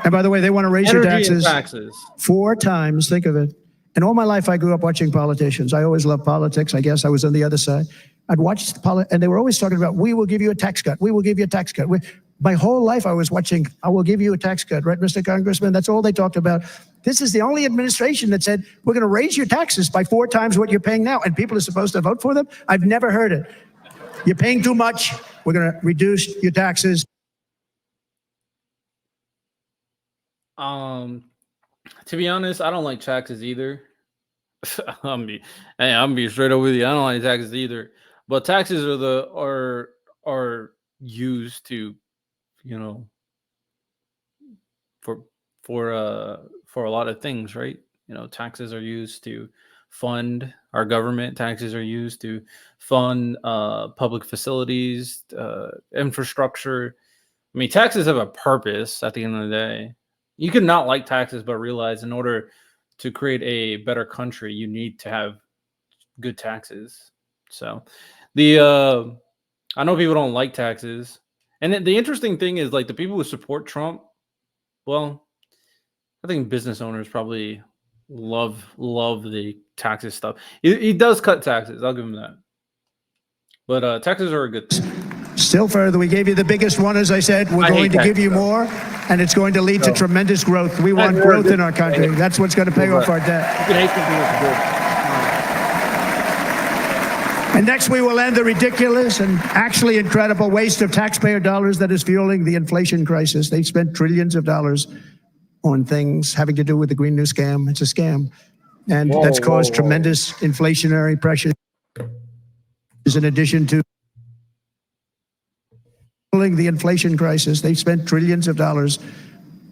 and by the way, they want to raise your Energy and taxes taxes. 4 times. Think of it. And all my life, I grew up watching politicians. I always loved politics. I guess I was on the other side. I'd watch and they were always talking about, we will give you a tax cut. We will give you a tax cut. My whole life, I was watching, I will give you a tax cut, right, Mr. Congressman? That's all they talked about. This is the only administration that said, we're going to raise your taxes by 4 times what you're paying now, and people are supposed to vote for them? I've never heard it. You're paying too much. We're going to reduce your taxes. To be honest, I don't like taxes either. I'm be straight up with you. I don't like taxes either. But taxes are used to, you know, for for a lot of things, right? You know, taxes are used to fund our government. Taxes are used to fund public facilities, infrastructure. I mean, taxes have a purpose at the end of the day. You can not like taxes, but realize in order to create a better country, you need to have good taxes. So the I know people don't like taxes. And the interesting thing is like the people who support Trump, well, I think business owners probably love the taxes stuff. He does cut taxes. I'll give him that. But taxes are a good thing. Still further, we gave you the biggest one, as I said. We're going to give you more, and it's going to lead to tremendous growth. We want growth in our country. That's what's going to pay off our debt. You can hate something that's good. And next, we will end the ridiculous and actually incredible waste of taxpayer dollars that is fueling the inflation crisis. They've spent trillions of dollars on things having to do with the Green New Scam. It's a scam. And that's caused tremendous inflationary pressures in addition to the inflation crisis. They've spent trillions of dollars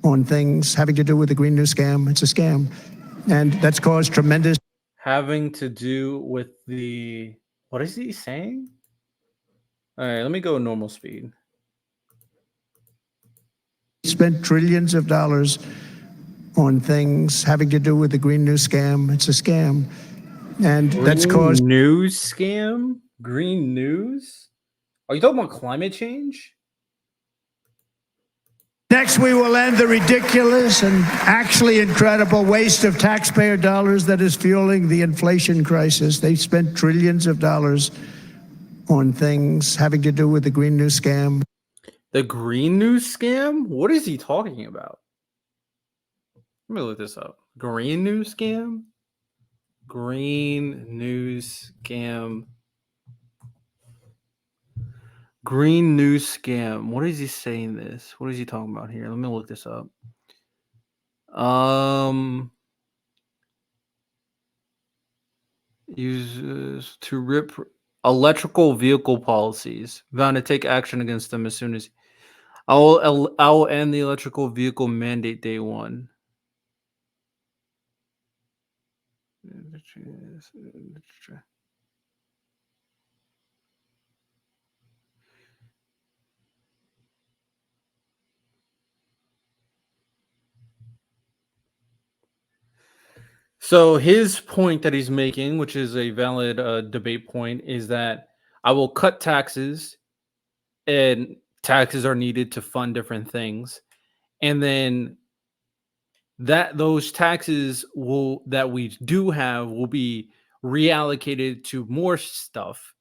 on things having to do with the Green New Scam. It's a scam. And that's caused tremendous having to do with the, what is he saying? All right, let me go normal speed. Spent trillions of dollars on things having to do with the Green New Scam. It's a scam. And that's caused news scam? Green news? Are you talking about climate change? Next, we will end the ridiculous and actually incredible waste of taxpayer dollars that is fueling the inflation crisis. They've spent trillions of dollars on things having to do with the Green New Scam. The Green News scam? What is he talking about? Let me look this up. Green News scam? Green News scam. Green News scam. What is he saying this? What is he talking about here? Let me look this up. Uses to rip electrical vehicle policies. Bound to take action against them as soon as I'll end the electrical vehicle mandate day 1. So his point that he's making, which is a valid debate point, is that I will cut taxes, and taxes are needed to fund different things, and then those taxes that we do have will be reallocated to more stuff.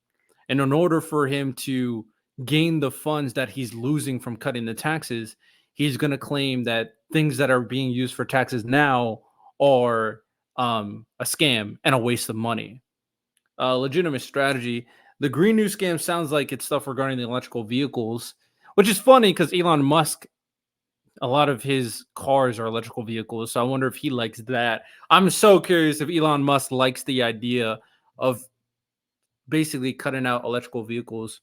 And in order for him to gain the funds that he's losing from cutting the taxes, he's going to claim that things that are being used for taxes now are a scam and a waste of money. Legitimate strategy. The Green New scam sounds like it's stuff regarding the electrical vehicles, which is funny because Elon Musk, a lot of his cars are electrical vehicles. So I wonder if he likes that. I'm so curious if Elon Musk likes the idea of basically cutting out electrical vehicles.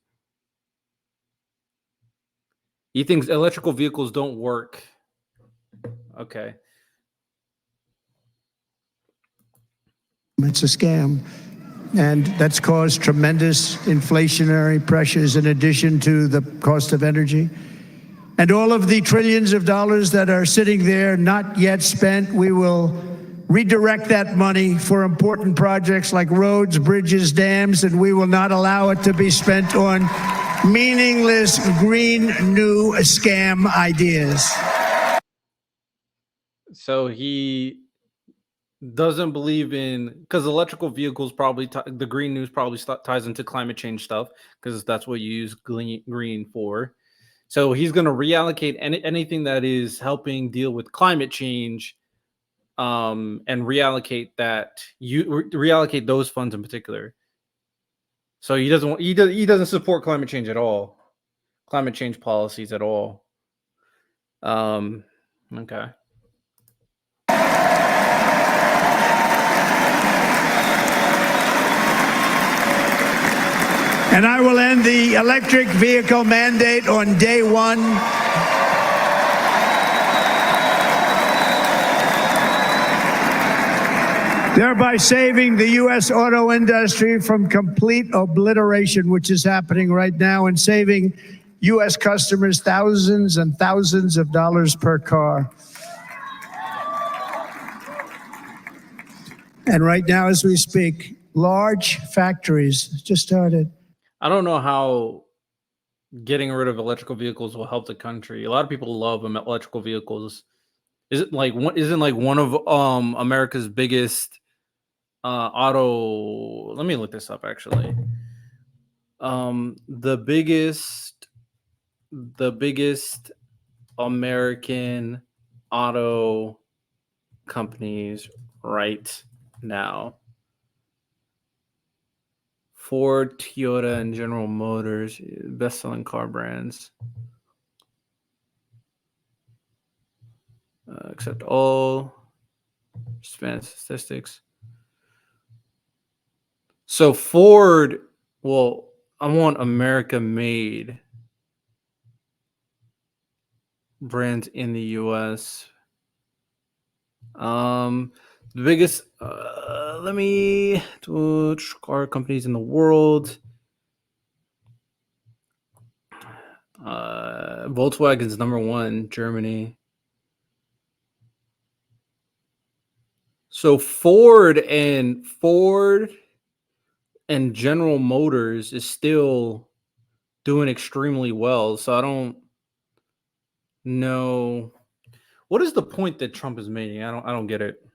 He thinks electrical vehicles don't work. Okay. It's a scam. And that's caused tremendous inflationary pressures in addition to the cost of energy. And all of the trillions of dollars that are sitting there not yet spent, we will redirect that money for important projects like roads, bridges, dams, and we will not allow it to be spent on meaningless green new scam ideas. So he doesn't believe in, because electrical vehicles probably the green news probably ties into climate change stuff, because that's what you use green for. So he's going to reallocate anything that is helping deal with climate change, and reallocate those funds in particular. So he doesn't support climate change at all, climate change policies at all. Okay. And I will end the electric vehicle mandate on day one. Thereby saving the U.S. auto industry from complete obliteration, which is happening right now, and saving U.S. customers thousands and thousands of dollars per car. And right now, as we speak, large factories just started. I don't know how getting rid of electrical vehicles will help the country. A lot of people love electrical vehicles. Isn't one of America's biggest auto? Let me look this up actually. The biggest American auto companies right now: Ford, Toyota, and General Motors, best-selling car brands. Except all Spanish statistics. So Ford, well, I want America-made brands in the U.S. The biggest, car companies in the world. Volkswagen's number one, Germany. So Ford and General Motors is still doing extremely well. So I don't know, what is the point that Trump is making? I don't get it.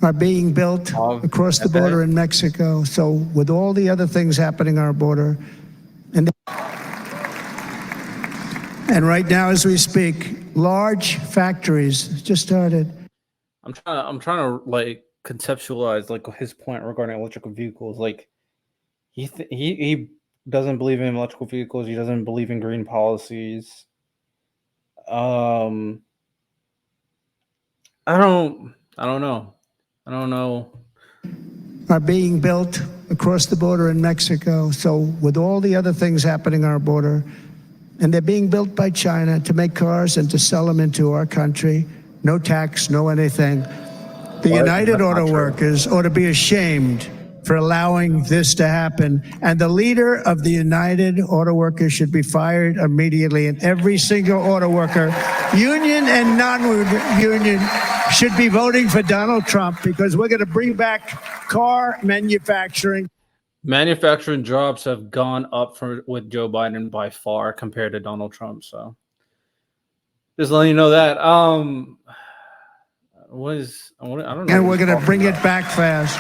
Are being built across the border in Mexico. So with all the other things happening on our border, and right now as we speak, large factories just started. I'm trying to like conceptualize like his point regarding electrical vehicles. Like he doesn't believe in electrical vehicles. He doesn't believe in green policies. I don't know. Are being built across the border in Mexico. So with all the other things happening on our border, and they're being built by China to make cars and to sell them into our country, no tax, no anything. The United Auto Workers ought to be ashamed for allowing this to happen. And the leader of the United Auto Workers should be fired immediately. And every single auto worker, union and non-union, should be voting for Donald Trump, because we're going to bring back car manufacturing. Manufacturing jobs have gone up with Joe Biden by far compared to Donald Trump. So just letting you know that. I don't know. And we're going to bring it back fast.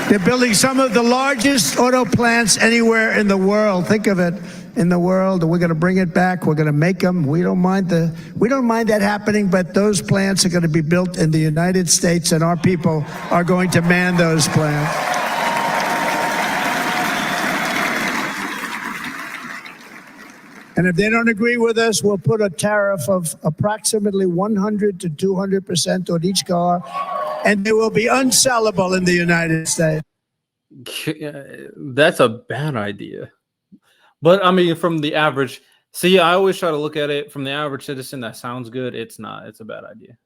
They're building some of the largest auto plants anywhere in the world. Think of it, in the world. And we're going to bring it back. We're going to make them. We don't mind that happening, but those plants are going to be built in the United States, and our people are going to man those plants. And if they don't agree with us, we'll put a tariff of approximately 100 to 200% on each car, and they will be unsellable in the United States. That's a bad idea. But I mean, from the average, see, I always try to look at it from the average citizen. That sounds good. It's not. It's a bad idea.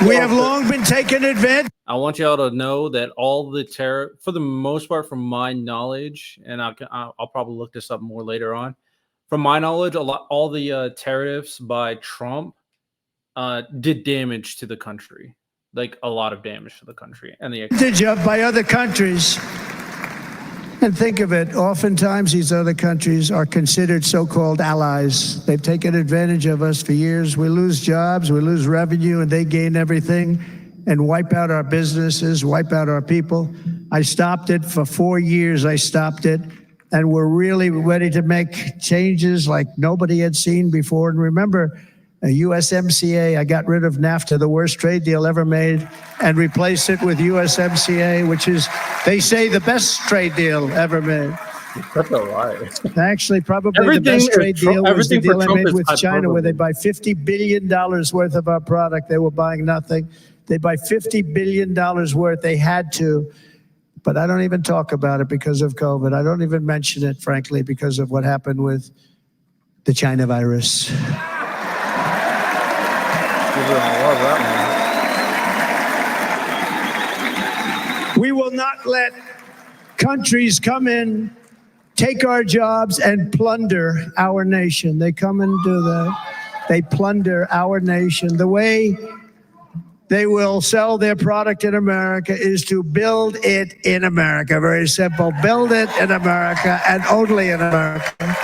We have long been taken advantage. I want y'all to know that all the tariff, for the most part, from my knowledge, and I'll probably look this up more later on. From my knowledge, all the tariffs by Trump did damage to the country, like a lot of damage to the country and the Of by other countries. And think of it, oftentimes these other countries are considered so-called allies. They've taken advantage of us for years. We lose jobs, we lose revenue, and they gain everything and wipe out our businesses, wipe out our people. I stopped it for 4 years. I stopped it, and we're really ready to make changes like nobody had seen before. And remember, USMCA, I got rid of NAFTA, the worst trade deal ever made, and replaced it with USMCA, which is, they say, the best trade deal ever made. That's a lie. Actually, probably the best trade deal was the deal I made with China, where they buy $50 billion worth of our product. They were buying nothing. They buy $50 billion worth. They had to. But I don't even talk about it because of COVID. I don't even mention it, frankly, because of what happened with the China virus. We will not let countries come in, take our jobs, and plunder our nation. They come and do that. They plunder our nation. The way they will sell their product in America is to build it in America. Very simple. Build it in America and only in America.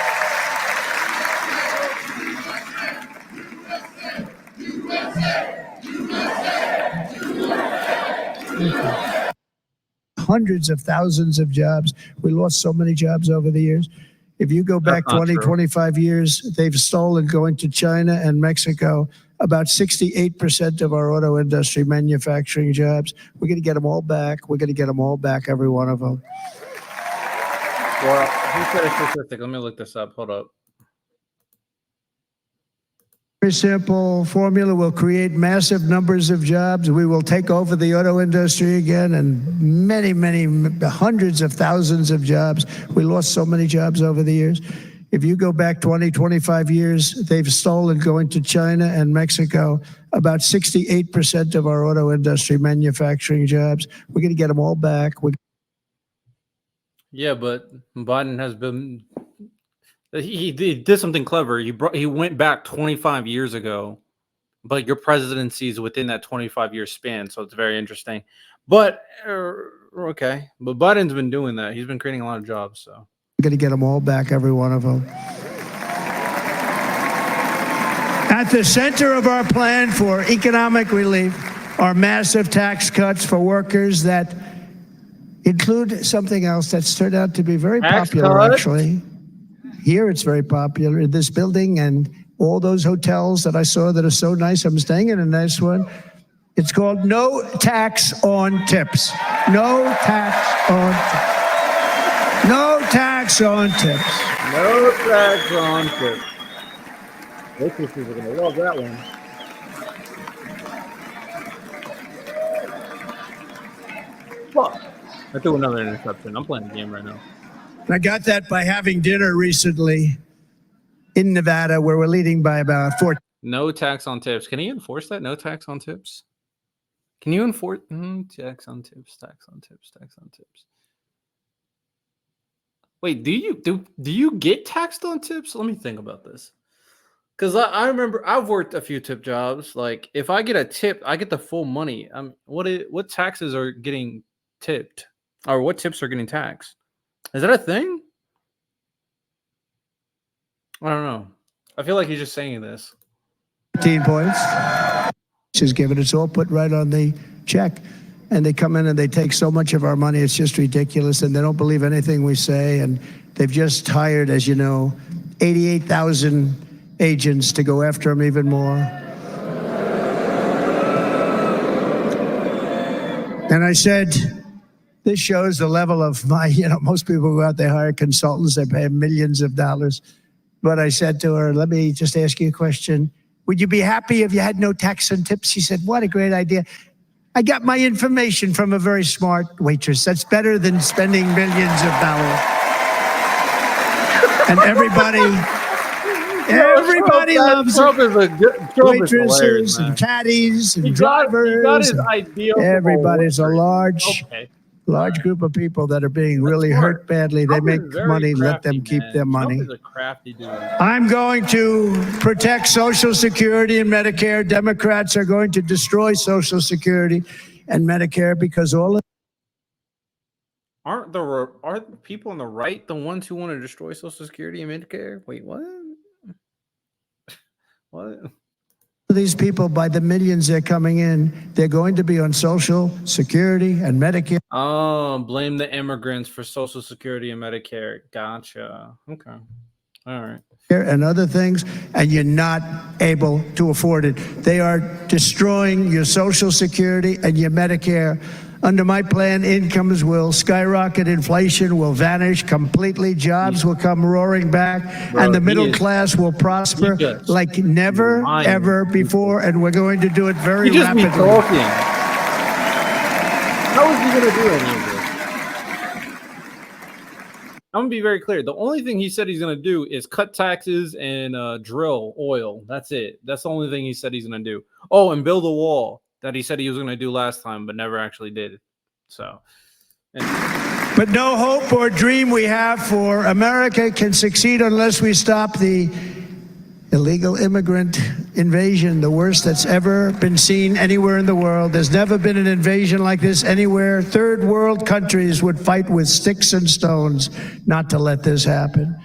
Hundreds of thousands of jobs. We lost so many jobs over the years. If you go back 20, 25 years, they've stolen, going to China and Mexico, about 68% of our auto industry manufacturing jobs. We're going to get them all back. We're going to get them all back, every one of them. Well, who said a statistic? Let me look this up. Hold up. Very simple formula will create massive numbers of jobs. We will take over the auto industry again, and many, hundreds of thousands of jobs. We lost so many jobs over the years. If you go back 20, 25 years, they've stolen, going to China and Mexico, about 68% of our auto industry manufacturing jobs. We're going to get them all back. Yeah, but Biden has been... He did something clever. He went back 25 years ago, but your presidency is within that 25-year span, so it's very interesting. But okay, but Biden's been doing that. He's been creating a lot of jobs. So we're going to get them all back, every one of them. At the center of our plan for economic relief are massive tax cuts for workers that include something else that's turned out to be very popular, actually. Here it's very popular in this building and all those hotels that I saw that are so nice. I'm staying in a nice one. It's called no tax on tips. No tax on tips. No tax on tips. No tax on tips. Waitresses are going to love that one. Fuck. I threw another interception. I'm playing the game right now. I got that by having dinner recently in Nevada, where we're leading by about 4. No tax on tips. Can he enforce that? No tax on tips? Can you enforce tax on tips, tax on tips, tax on tips? Wait, do you get taxed on tips? Let me think about this. Because I remember I've worked a few tip jobs. Like if I get a tip, I get the full money. What taxes are getting tipped, or what tips are getting taxed? Is that a thing? I don't know. I feel like he's just saying this. 15 points. She's given it's all put right on the check. And they come in and they take so much of our money, it's just ridiculous. And they don't believe anything we say. And they've just hired, as you know, 88,000 agents to go after them even more. And I said, this shows the level of my, most people go out, they hire consultants, they pay millions of dollars. But I said to her, let me just ask you a question. Would you be happy if you had no tax on tips? She said, what a great idea. I got my information from a very smart waitress. That's better than spending millions of dollars. And everybody loves Trump is a good waitresses and caddies and drivers. He got his idea. Everybody's a large group of people that are being really hurt badly. They make money. Let them keep their money. Trump is a crafty dude. I'm going to protect Social Security and Medicare. Democrats are going to destroy Social Security and Medicare because all of Aren't the people on the right the ones who want to destroy Social Security and Medicare? Wait, what? What? these people, by the millions they're coming in, they're going to be on Social Security and Medicare. Oh, blame the immigrants for Social Security and Medicare. Gotcha. Okay. All right. And other things, and you're not able to afford it. They are destroying your Social Security and your Medicare. Under my plan, incomes will skyrocket, inflation will vanish completely, jobs will come roaring back, and the middle class will prosper like never, ever before, and we're going to do it very rapidly. How is he going to do any of this? I'm going to be very clear. The only thing he said he's going to do is cut taxes and drill oil. That's it. That's the only thing he said he's going to do. Oh, and build a wall that he said he was going to do last time, but never actually did. So, but no hope or dream we have for America can succeed unless we stop the illegal immigrant invasion, the worst that's ever been seen anywhere in the world. There's never been an invasion like this anywhere. Third world countries would fight with sticks and stones not to let this happen.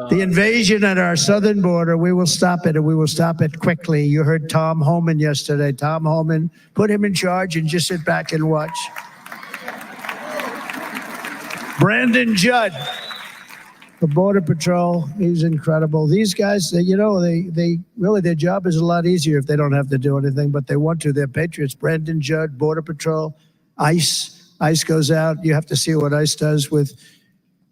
The invasion at our southern border, we will stop it, and we will stop it quickly. You heard Tom Homan yesterday. Tom Homan, put him in charge and just sit back and watch. Brandon Judd, the Border Patrol, he's incredible. These guys, they really, their job is a lot easier if they don't have to do anything, but they want to. They're patriots. Brandon Judd, Border Patrol, ICE. ICE goes out. You have to see what ICE does with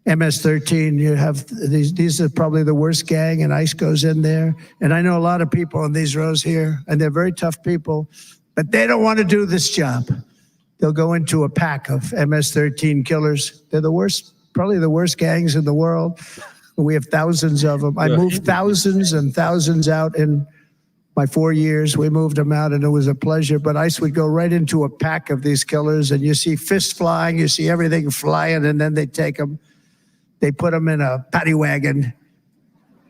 MS-13. You have these are probably the worst gang, and ICE goes in there. And I know a lot of people in these rows here, and they're very tough people, but they don't want to do this job. They'll go into a pack of MS-13 killers. They're the worst, probably the worst gangs in the world. We have thousands of them. I moved thousands and thousands out in my 4 years. We moved them out, and it was a pleasure. But ICE would go right into a pack of these killers, and you see fists flying, you see everything flying, and then they take them. They put them in a paddy wagon.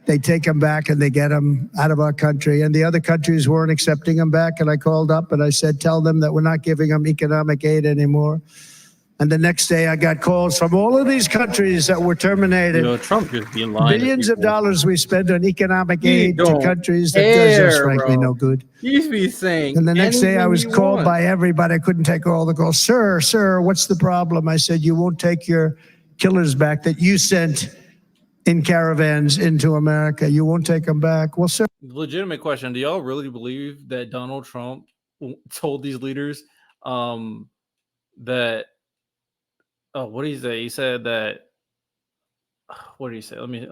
They take them back and they get them out of our country. And the other countries weren't accepting them back. And I called up and I said, tell them that we're not giving them economic aid anymore. And the next day I got calls from all of these countries that were terminated. Trump just being lying. Billions of dollars we spend on economic aid to countries that does us frankly no good. He's be saying. And the next day I was called by everybody. I couldn't take all the calls. Sir, what's the problem? I said, you won't take your killers back that you sent in caravans into America. You won't take them back. Well, sir. Legitimate question. Do y'all really believe that Donald Trump told these leaders that, what did he say? He said that, what did he say? Let me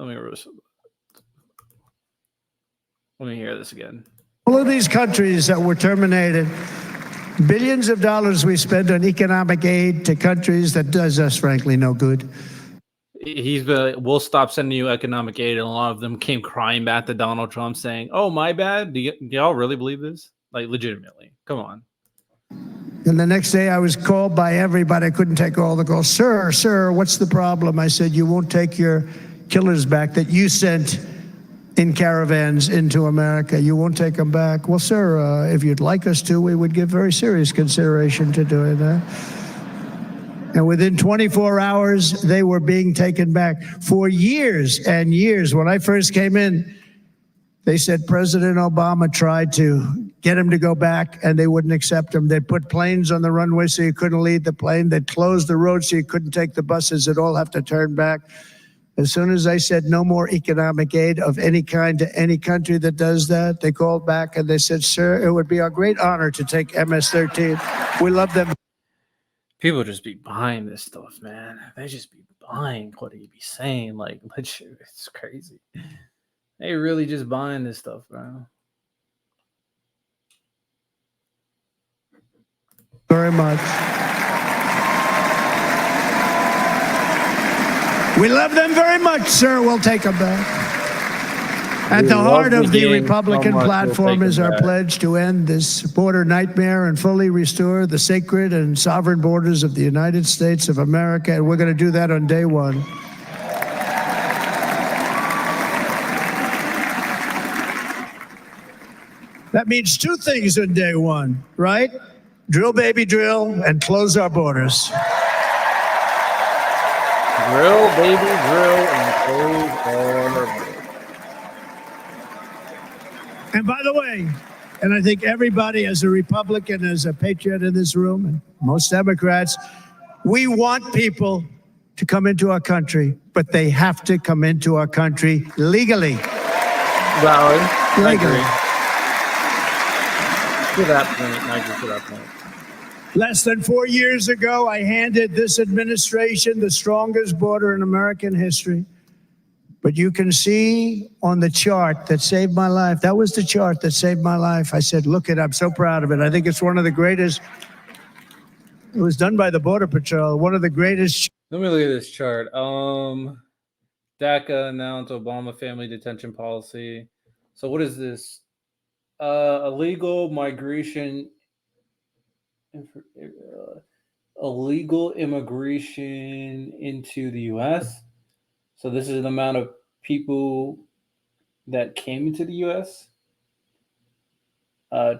hear this again. All of these countries that were terminated, billions of dollars we spend on economic aid to countries that does us frankly no good. He's we'll stop sending you economic aid, and a lot of them came crying back to Donald Trump saying, oh, my bad. Do y'all really believe this? Like, legitimately. Come on. And the next day I was called by everybody. I couldn't take all the calls. Sir, what's the problem? I said, you won't take your killers back that you sent in caravans into America. You won't take them back. Well, sir, if you'd like us to, we would give very serious consideration to doing that. And within 24 hours, they were being taken back. For years and years, when I first came in, they said President Obama tried to get him to go back, and they wouldn't accept him. They'd put planes on the runway so you couldn't leave the plane. They'd close the road so you couldn't take the buses. They'd all have to turn back. As soon as I said no more economic aid of any kind to any country that does that, they called back and they said, sir, it would be our great honor to take MS-13. We love them. People just be buying this stuff, man. They just be buying what he be saying. Like, it's crazy. They really just buying this stuff, bro. very much. We love them very much, sir. We'll take them back. At the heart of the Republican platform is our pledge to end this border nightmare and fully restore the sacred and sovereign borders of the United States of America. And we're going to do that on day one. That means two things on day one, right? Drill, baby, drill, and close our borders. Drill, baby, drill, and close our borders. And by the way, and I think everybody as a Republican, as a patriot in this room, and most Democrats, we want people to come into our country, but they have to come into our country legally. Valid. Legally. To that point, I agree to that point. Less than 4 years ago, I handed this administration the strongest border in American history. But you can see on the chart that saved my life, that was the chart that saved my life. I said, look it, I'm so proud of it. I think it's one of the greatest. It was done by the Border Patrol, one of the greatest. Let me look at this chart. DACA announced Obama family detention policy. So what is this? Illegal migration, illegal immigration into the U.S. So this is the amount of people that came into the U.S.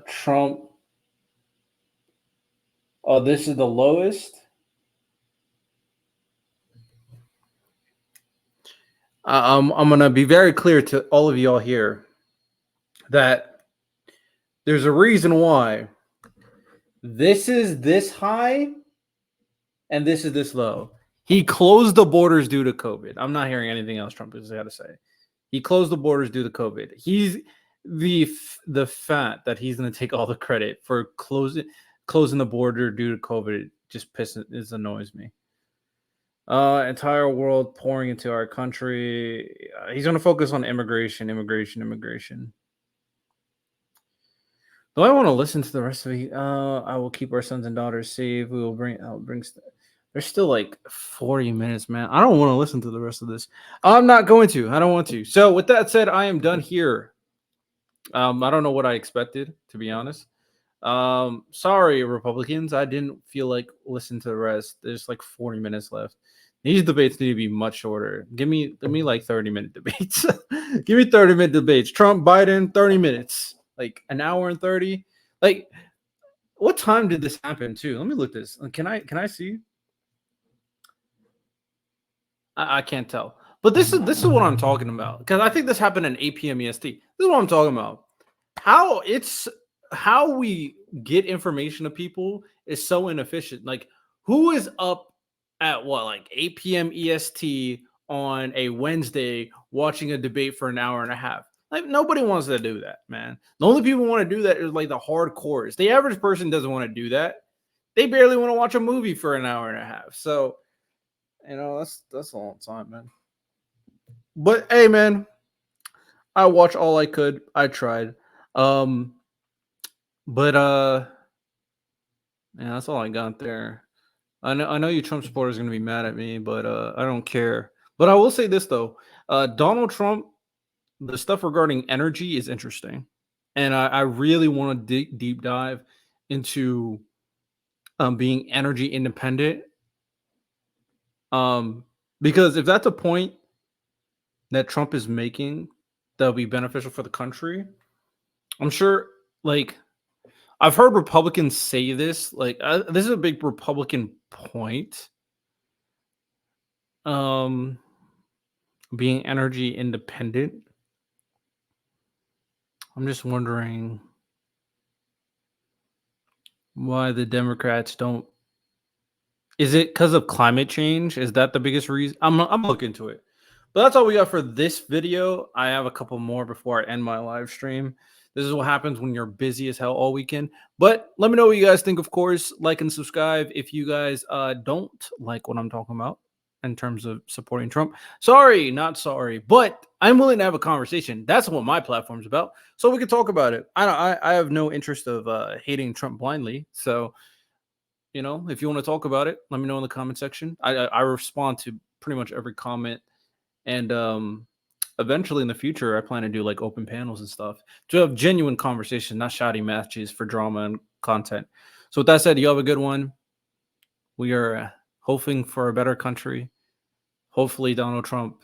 Trump. Oh, this is the lowest. I'm gonna be very clear to all of y'all here that there's a reason why this is this high and this is this low. He closed the borders due to COVID. I'm not hearing anything else Trump has got to say. He closed the borders due to COVID. He's the fact that he's going to take all the credit for closing the border due to COVID just annoys me. Entire world pouring into our country. He's going to focus on immigration. Do I want to listen to the rest of it? I will keep our sons and daughters safe. We will bring. There's still like 40 minutes, man. I don't want to listen to the rest of this. I'm not going to. I don't want to. So with that said, I am done here. I don't know what I expected, to be honest. Sorry, Republicans. I didn't feel like listening to the rest. There's like 40 minutes left. These debates need to be much shorter. Give me like 30-minute debates. Give me 30-minute debates. Trump, Biden, 30 minutes. Like an hour and 30. Like, what time did this happen too? Let me look this. Can I see? I can't tell. But this is what I'm talking about. Because I think this happened at 8 p.m. EST. This is what I'm talking about. How we get information to people is so inefficient. Like, who is up at what, like 8 p.m. EST on a Wednesday watching a debate for an hour and a half? Like, nobody wants to do that, man. The only people who want to do that is like the hardcores. The average person doesn't want to do that. They barely want to watch a movie for an hour and a half. So, that's a long time, man. But hey, man, I watched all I could. I tried. Yeah, that's all I got there. I know you Trump supporters are gonna be mad at me, but I don't care. But I will say this though, Donald Trump, the stuff regarding energy is interesting, and I really want to deep dive into being energy independent. Because if that's a point that Trump is making that'll be beneficial for the country, I'm sure, like, I've heard Republicans say this, like, this is a big Republican point. Being energy independent. I'm just wondering why the Democrats don't. Is it because of climate change? Is that the biggest reason? I'm looking into it. But that's all we got for this video. I have a couple more before I end my live stream. This is what happens when you're busy as hell all weekend. But let me know what you guys think, of course. Like and subscribe if you guys don't like what I'm talking about in terms of supporting Trump. Sorry, not sorry. But I'm willing to have a conversation. That's what my platform's about. So we can talk about it. I have no interest of hating Trump blindly. So You know, if you want to talk about it, let me know in the comment section. I respond to pretty much every comment, and eventually in the future, I plan to do like open panels and stuff to have genuine conversation, not shoddy matches for drama and content. So with that said, you have a good one. We are hoping for a better country. Hopefully, Donald Trump,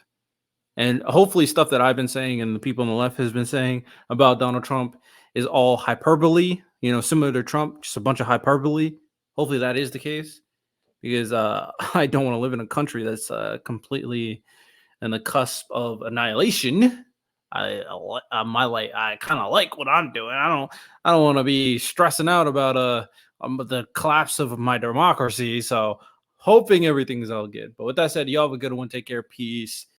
and hopefully stuff that I've been saying and the people on the left has been saying about Donald Trump is all hyperbole. You know, similar to Trump, just a bunch of hyperbole. Hopefully that is the case, because I don't want to live in a country that's completely on the cusp of annihilation. I kind of like what I'm doing. I don't want to be stressing out about the collapse of my democracy. So hoping everything's all good. But with that said, y'all have a good one. Take care. Peace.